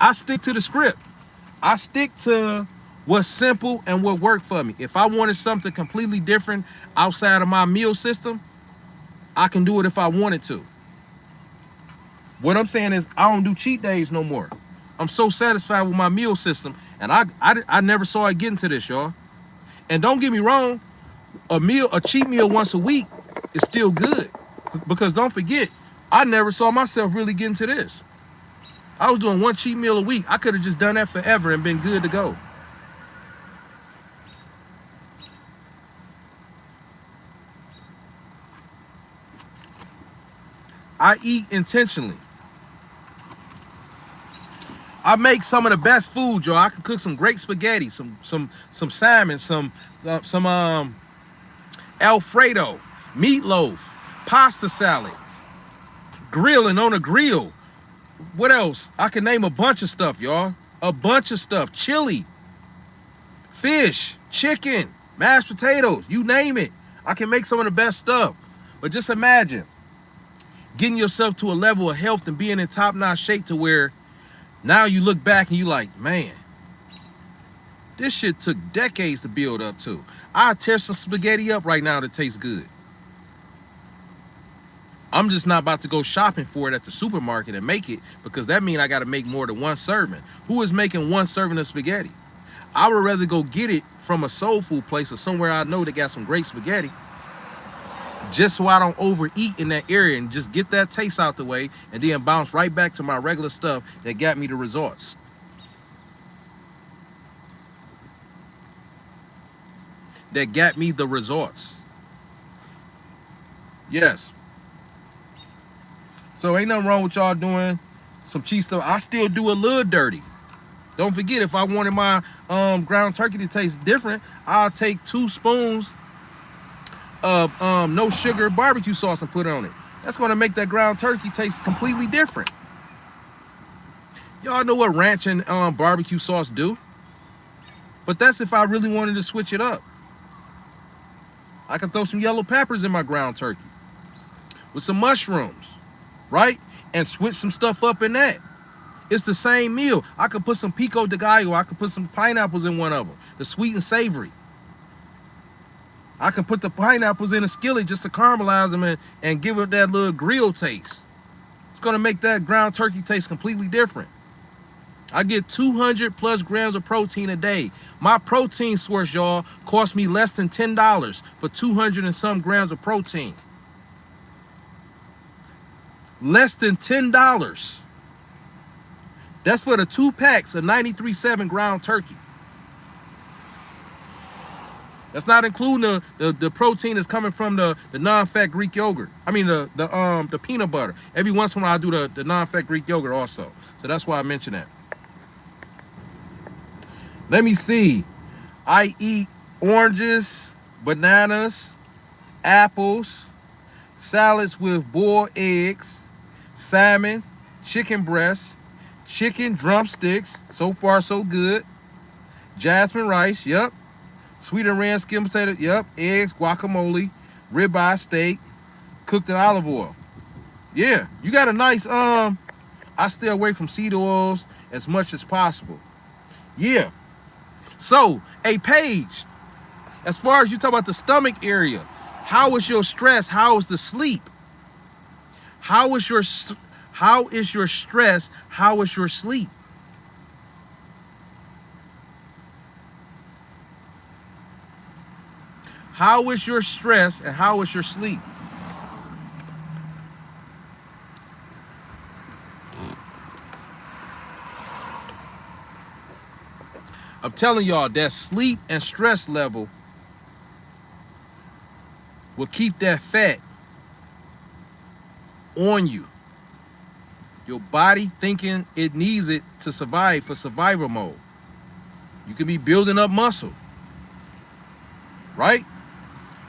I stick to the script. I stick to what's simple and what worked for me. If I wanted something completely different outside of my meal system, I can do it if I wanted to. What I'm saying is I don't do cheat days no more. I'm so satisfied with my meal system, and I never saw it getting to this, y'all. And don't get me wrong, a cheat meal once a week is still good, because don't forget, I never saw myself really getting to this. I was doing one cheat meal a week. I could have just done that forever and been good to go. I eat intentionally. I make some of the best food, y'all. I can cook some great spaghetti, some salmon, some Alfredo, meatloaf, pasta salad, grilling on a grill. What else? I can name a bunch of stuff, y'all. A bunch of stuff. Chili, fish, chicken, mashed potatoes, you name it. I can make some of the best stuff. But just imagine getting yourself to a level of health and being in top-notch shape to where now you look back and you like, man, this shit took decades to build up to. I'll tear some spaghetti up right now that tastes good. I'm just not about to go shopping for it at the supermarket and make it, because that means I got to make more than one serving. Who is making one serving of spaghetti? I would rather go get it from a soul food place or somewhere I know that got some great spaghetti, just so I don't overeat in that area, and just get that taste out the way and then bounce right back to my regular stuff that got me the results. That got me the results. Yes. So ain't nothing wrong with y'all doing some cheese stuff. I still do a little dirty. Don't forget, if I wanted my ground turkey to taste different, I'll take 2 spoons of no sugar barbecue sauce and put it on it. That's going to make that ground turkey taste completely different. Y'all know what ranch and barbecue sauce do. But that's if I really wanted to switch it up. I can throw some yellow peppers in my ground turkey with some mushrooms, right? And switch some stuff up in that. It's the same meal. I could put some pico de gallo. I could put some pineapples in one of them, the sweet and savory. I can put the pineapples in a skillet just to caramelize them and give it that little grill taste. It's going to make that ground turkey taste completely different. I get 200 plus grams of protein a day. My protein source, y'all, cost me less than $10 for 200 and some grams of protein. Less than $10. That's for the 2 packs of 93.7 ground turkey. That's not including the protein that's coming from the non-fat Greek yogurt. I mean the peanut butter. Every once in a while I do the non-fat Greek yogurt also. So that's why I mentioned that. Let me see. I eat oranges, bananas, apples, salads with boiled eggs, salmon, chicken breast, chicken drumsticks. So far, so good. Jasmine rice. Yep. Sweet and ranch skim potato. Yep. Eggs, guacamole, ribeye steak, cooked in olive oil. Yeah, you got a nice, I stay away from seed oils as much as possible. Yeah. So, a Paige, as far as you talk about the stomach area, how is your stress? How is the sleep? How is your stress? How is your sleep? How is your stress and how is your sleep? I'm telling y'all that sleep and stress level will keep that fat on you. Your body thinking it needs it to survive for survival mode. You could be building up muscle, right?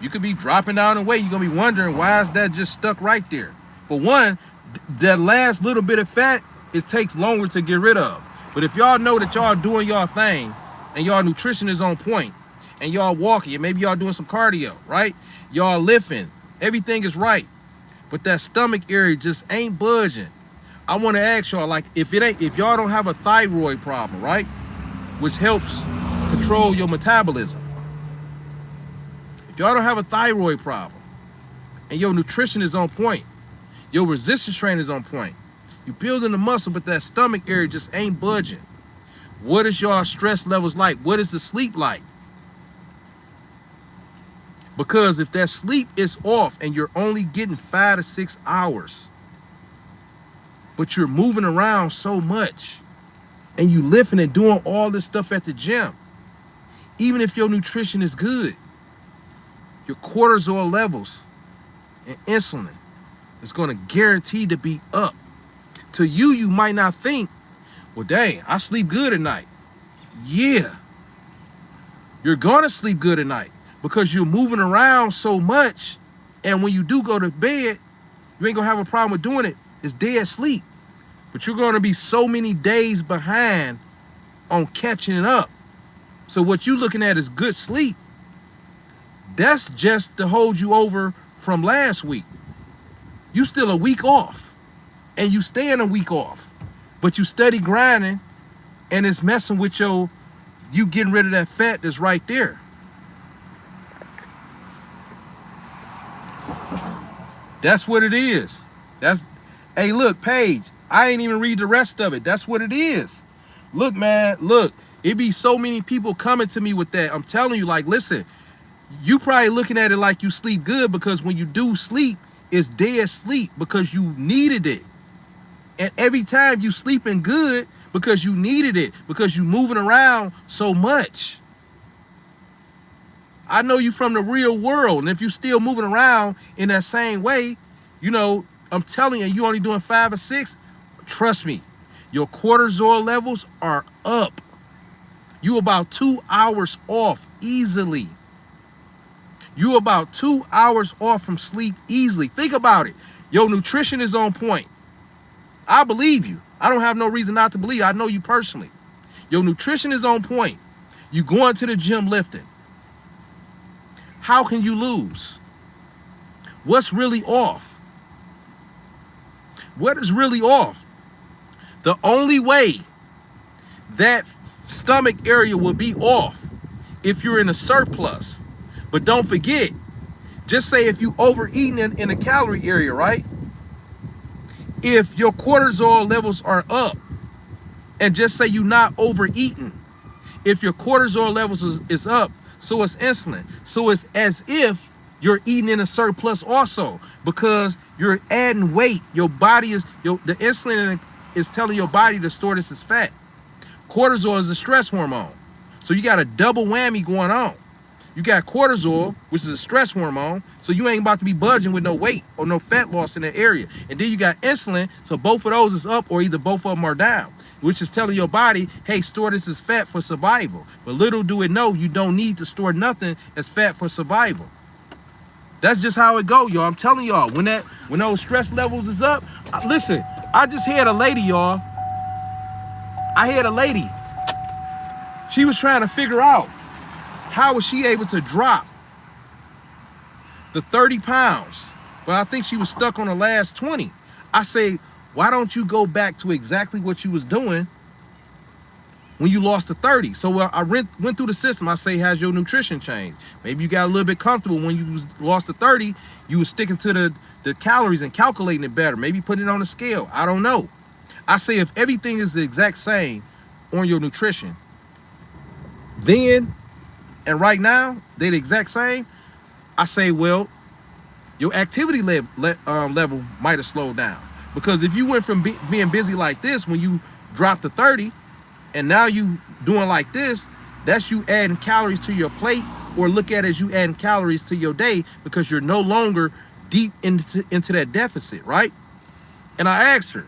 You could be dropping down in weight. You're going to be wondering, why is that just stuck right there? For one, that last little bit of fat, it takes longer to get rid of. But if y'all know that y'all doing y'all thing and y'all nutrition is on point and y'all walking and maybe y'all doing some cardio, right? Y'all lifting, everything is right. But that stomach area just ain't budging. I want to ask y'all, like, if y'all don't have a thyroid problem, right? Which helps control your metabolism. If y'all don't have a thyroid problem and your nutrition is on point, your resistance training is on point, you're building the muscle, but that stomach area just ain't budging. What is your stress levels like? What is the sleep like? Because if that sleep is off and you're only getting 5 to 6 hours, but you're moving around so much and you lifting and doing all this stuff at the gym, even if your nutrition is good, your cortisol levels and insulin is going to guarantee to be up. To you, you might not think, well, dang, I sleep good at night. Yeah, you're going to sleep good at night because you're moving around so much. And when you do go to bed, you ain't going to have a problem with doing it. It's dead sleep. But you're going to be so many days behind on catching it up. So what you're looking at is good sleep. That's just to hold you over from last week. You still a week off. And you staying a week off. But you steady grinding and it's messing with you getting rid of that fat that's right there. That's what it is. Hey, look, Paige, I ain't even read the rest of it. That's what it is. Look, man, look, it be so many people coming to me with that. I'm telling you, like, listen, you probably looking at it like you sleep good because when you do sleep, it's dead sleep because you needed it. And every time you sleeping good because you needed it, because you moving around so much. I know you from the real world. And if you still moving around in that same way, you know, I'm telling you, you only doing 5 or 6, trust me, your cortisol levels are up. You about 2 hours off easily. You about 2 hours off from sleep easily. Think about it. Your nutrition is on point. I believe you. I don't have no reason not to believe. I know you personally. Your nutrition is on point. You going to the gym lifting. How can you lose? What's really off? What is really off? The only way that stomach area will be off if you're in a surplus. But don't forget, just say if you overeating in a calorie area, right? If your cortisol levels are up, and just say you're not overeating, if your cortisol levels is up, so it's insulin. So it's as if you're eating in a surplus also, because you're adding weight. Your body is, the insulin is telling your body to store this as fat. Cortisol is a stress hormone. So you got a double whammy going on. You got cortisol, which is a stress hormone, so you ain't about to be budging with no weight or no fat loss in that area. And then you got insulin, so both of those is up or either both of them are down, which is telling your body, hey, store this as fat for survival. But little do it know, you don't need to store nothing as fat for survival. That's just how it go, y'all. I'm telling y'all, when those stress levels is up, listen, I just had a lady, y'all. I had a lady, she was trying to figure out how was she able to drop the 30 pounds, but I think she was stuck on the last 20. I say, why don't you go back to exactly what you was doing when you lost the 30? So I went through the system. I say, has your nutrition changed? Maybe you got a little bit comfortable when you lost the 30, you was sticking to the calories and calculating it better. Maybe putting it on a scale. I don't know. I say, if everything is the exact same on your nutrition, then and right now, they're the exact same, I say, well, your activity level might have slowed down. Because if you went from being busy like this when you dropped the 30, and now you doing like this, that's you adding calories to your plate, or look at it as you adding calories to your day, because you're no longer deep into that deficit, right? And I asked her,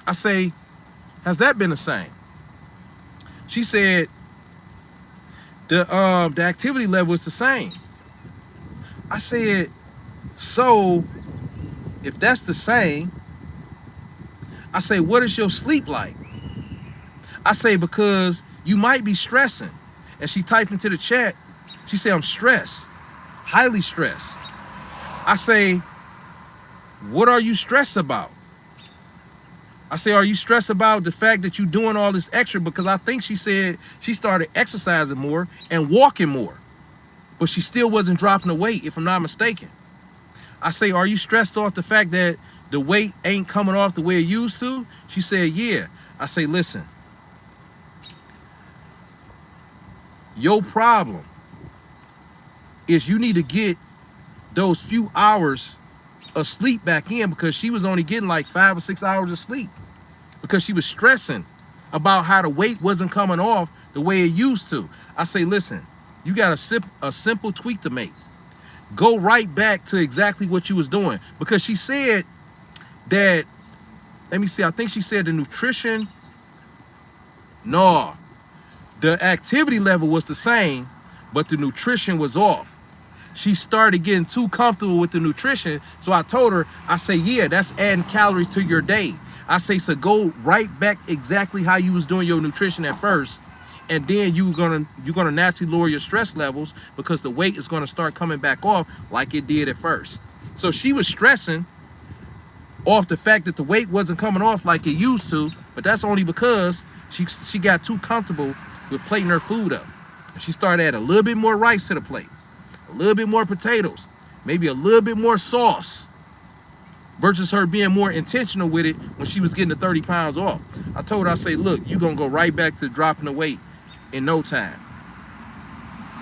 I say, has that been the same? She said, the activity level is the same. I said, so if that's the same, I say, what is your sleep like? I say, because you might be stressing. And she typed into the chat, she said, I'm stressed, highly stressed. I say, what are you stressed about? I say, are you stressed about the fact that you're doing all this extra? Because I think she said she started exercising more and walking more, but she still wasn't dropping the weight, if I'm not mistaken. I say, are you stressed off the fact that the weight ain't coming off the way it used to? She said, yeah. I say, listen, your problem is you need to get those few hours of sleep back in, because she was only getting like 5 or 6 hours of sleep because she was stressing about how the weight wasn't coming off the way it used to. I say, listen, you got a simple tweak to make. Go right back to exactly what you was doing, because she said that, let me see, I think she said the nutrition, no, the activity level was the same, but the nutrition was off. She started getting too comfortable with the nutrition. So I told her, I say, yeah, that's adding calories to your day. I say, so go right back exactly how you was doing your nutrition at first. And then you're gonna naturally lower your stress levels, because the weight is gonna start coming back off like it did at first. So she was stressing off the fact that the weight wasn't coming off like it used to, but that's only because she got too comfortable with plating her food up. She started adding a little bit more rice to the plate, a little bit more potatoes, maybe a little bit more sauce, versus her being more intentional with it when she was getting the 30 pounds off. I told her, I say, look, you're gonna go right back to dropping the weight in no time.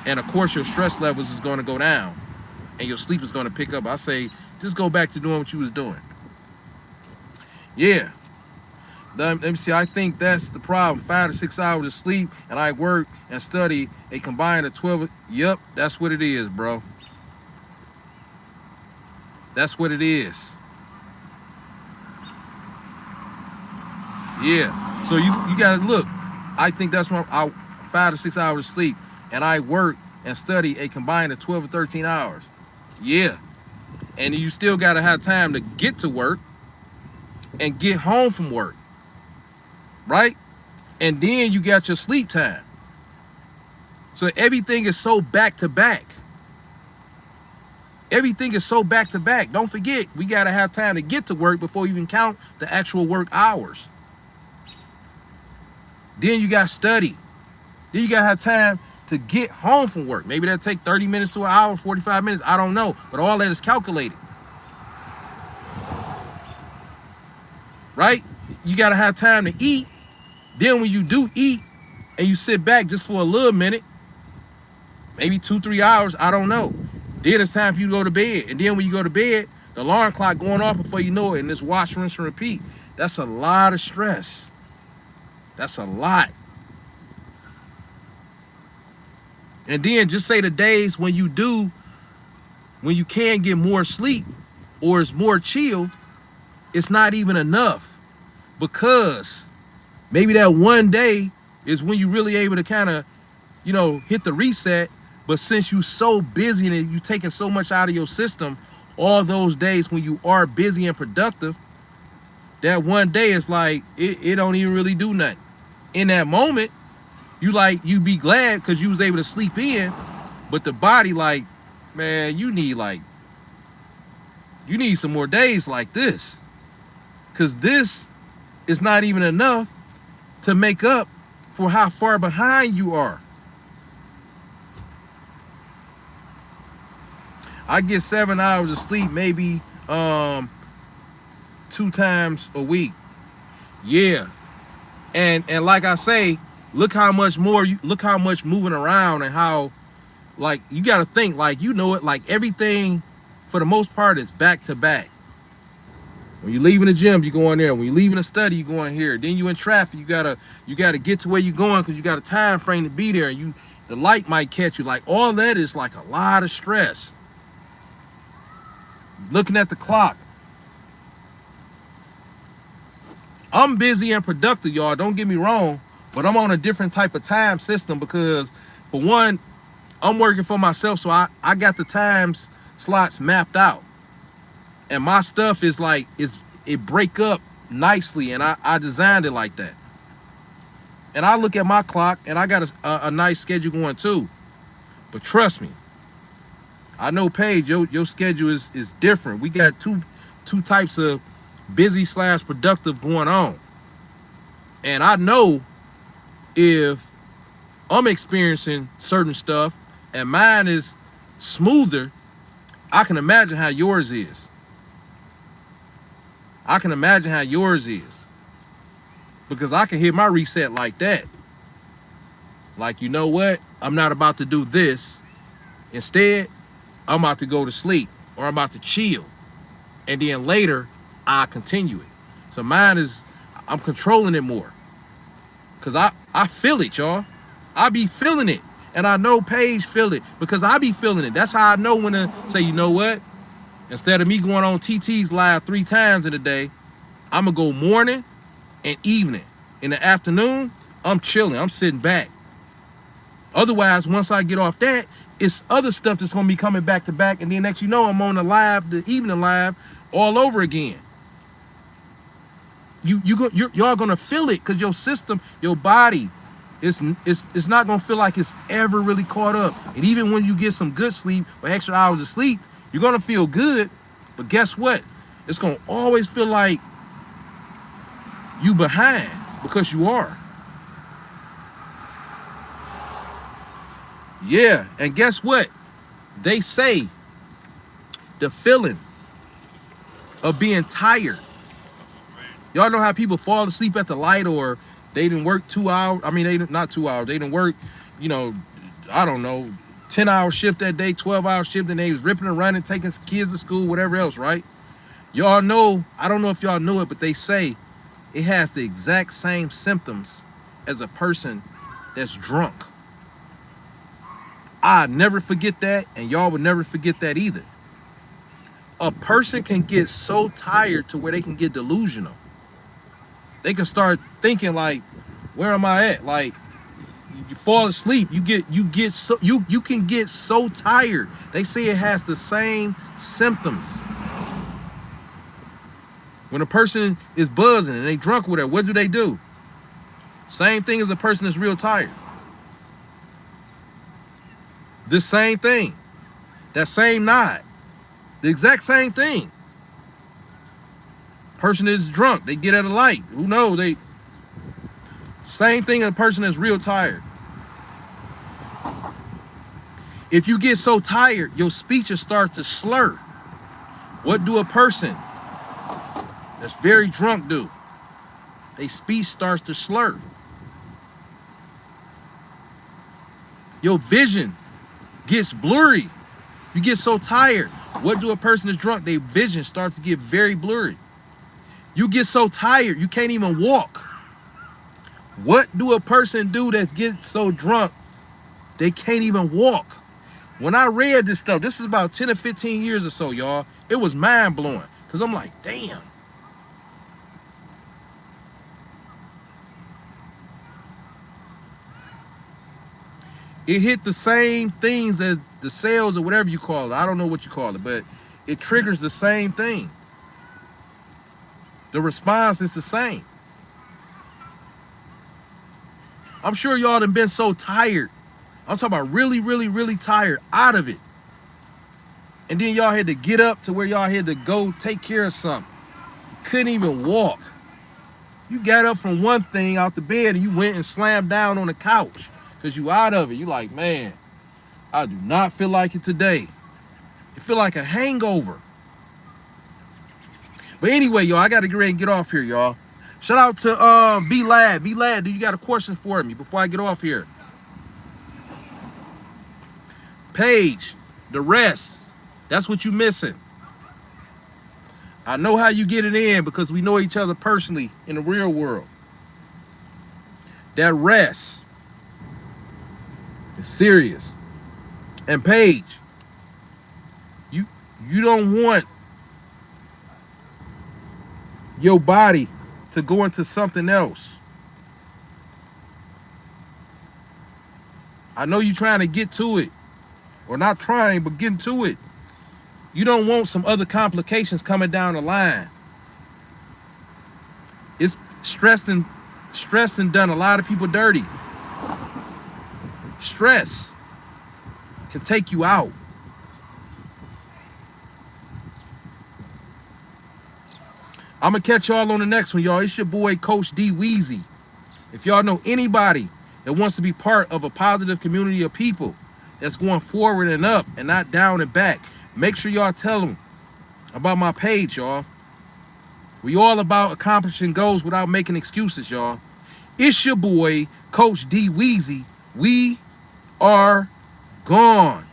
And of course your stress levels is gonna go down and your sleep is gonna pick up. I say, just go back to doing what you was doing. Yeah. Let me see, I think that's the problem. 5 to 6 hours of sleep, and I work and study a combined of 12. Yep, that's what it is, bro. That's what it is. Yeah, so you gotta look. I think that's what 5 to 6 hours of sleep, and I work and study a combined of 12 or 13 hours. Yeah, and you still gotta have time to get to work and get home from work, right? And then you got your sleep time. So everything is so back to back. Everything is so back to back. Don't forget, we gotta have time to get to work before you even count the actual work hours. Then you got study. Then you gotta have time to get home from work. Maybe that'll take 30 minutes to an hour, 45 minutes, I don't know. But all that is calculated. Right? You gotta have time to eat. Then when you do eat and you sit back just for a little minute, maybe 2-3 hours, I don't know. Then it's time for you to go to bed. And then when you go to bed, the alarm clock going off before you know it, and this wash, rinse, and repeat. That's a lot of stress. That's a lot. And then just say the days when you can get more sleep or it's more chill, it's not even enough, because maybe that one day is when you're really able to kind of, hit the reset. But since you're so busy and you're taking so much out of your system, all those days when you are busy and productive, that one day is like, it don't even really do nothing. in that moment, you be glad because you was able to sleep in, but the body like, man, you need some more days like this, because this is not even enough to make up for how far behind you are. I get 7 hours of sleep maybe 2 times a week. Yeah. And like I say, look how much moving around, and how, like, you got to think, like, you know it, like everything for the most part is back to back. When you leaving the gym, you go in there. When you leaving the study, you go in here. Then you in traffic, you gotta get to where you going, because you got a time frame to be there. The light might catch you. Like, all that is like a lot of stress. Looking at the clock. I'm busy and productive, y'all. Don't get me wrong, but I'm on a different type of time system, because for one, I'm working for myself, so I got the times slots mapped out. And my stuff is like, it break up nicely, and I designed it like that. And I look at my clock, and I got a nice schedule going too. But trust me, I know, Paige, your schedule is different. We got two types of busy / productive going on. And I know if I'm experiencing certain stuff and mine is smoother, I can imagine how yours is. I can imagine how yours is. Because I can hit my reset like that. Like, you know what? I'm not about to do this. Instead, I'm about to go to sleep, or I'm about to chill. And then later, I continue it. So mine is, I'm controlling it more. Because I feel it, y'all. I be feeling it. And I know Paige feel it, because I be feeling it. That's how I know when to say, you know what? Instead of me going on TT's live 3 times in a day, I'm going to go morning and evening. In the afternoon, I'm chilling. I'm sitting back. Otherwise, once I get off that, it's other stuff that's going to be coming back to back. And then next you know, I'm on the evening live all over again. Y'all going to feel it, because your system, your body, it's not going to feel like it's ever really caught up. And even when you get some good sleep or extra hours of sleep, you're going to feel good. But guess what? It's going to always feel like you behind, because you are. Yeah, and guess what? They say the feeling of being tired. Y'all know how people fall asleep at the light, or they didn't work 2 hours. I mean, not 2 hours. They didn't work, I don't know, 10-hour shift that day, 12-hour shift, and they was ripping and running, taking kids to school, whatever else, right? Y'all know, I don't know if y'all know it, but they say it has the exact same symptoms as a person that's drunk. I never forget that, and y'all would never forget that either. A person can get so tired to where they can get delusional. They can start thinking like, where am I at? Like, you fall asleep, you can get so tired. They say it has the same symptoms. When a person is buzzing and they drunk with it, what do? Same thing as a person that's real tired. The same thing. That same nod. The exact same thing. Person is drunk, they get at a light. Who knows? Same thing as a person that's real tired. If you get so tired, your speech will start to slur. What do a person that's very drunk do? Their speech starts to slur. Your vision gets blurry. You get so tired. What do a person that's drunk? Their vision starts to get very blurry. You get so tired, you can't even walk. What do a person do that gets so drunk, they can't even walk? When I read this stuff, this is about 10 or 15 years or so, y'all, it was mind-blowing. Because I'm like, damn. It hit the same things as the cells or whatever you call it. I don't know what you call it, but it triggers the same thing. The response is the same. I'm sure y'all done been so tired. I'm talking about really, really, really tired out of it. And then y'all had to get up to where y'all had to go take care of something. Couldn't even walk. You got up from one thing out the bed and you went and slammed down on the couch because you out of it. You like, man, I do not feel like it today. It feel like a hangover. But anyway, y'all, I got to get ready and get off here, y'all. Shout out to V-Lad. V-Lad, do you got a question for me before I get off here? Paige, the rest. That's what you missing. I know how you get it in because we know each other personally in the real world. That rest is serious. And Paige, you don't want your body to go into something else. I know you're trying to get to it. Or not trying, but getting to it. You don't want some other complications coming down the line. It's stressed and done a lot of people dirty. Stress can take you out. I'm gonna catch y'all on the next one, y'all. It's your boy, Coach D Weezy. If y'all know anybody that wants to be part of a positive community of people that's going forward and up and not down and back, make sure y'all tell them about my page, y'all. We all about accomplishing goals without making excuses, y'all. It's your boy, Coach D Weezy. We are gone.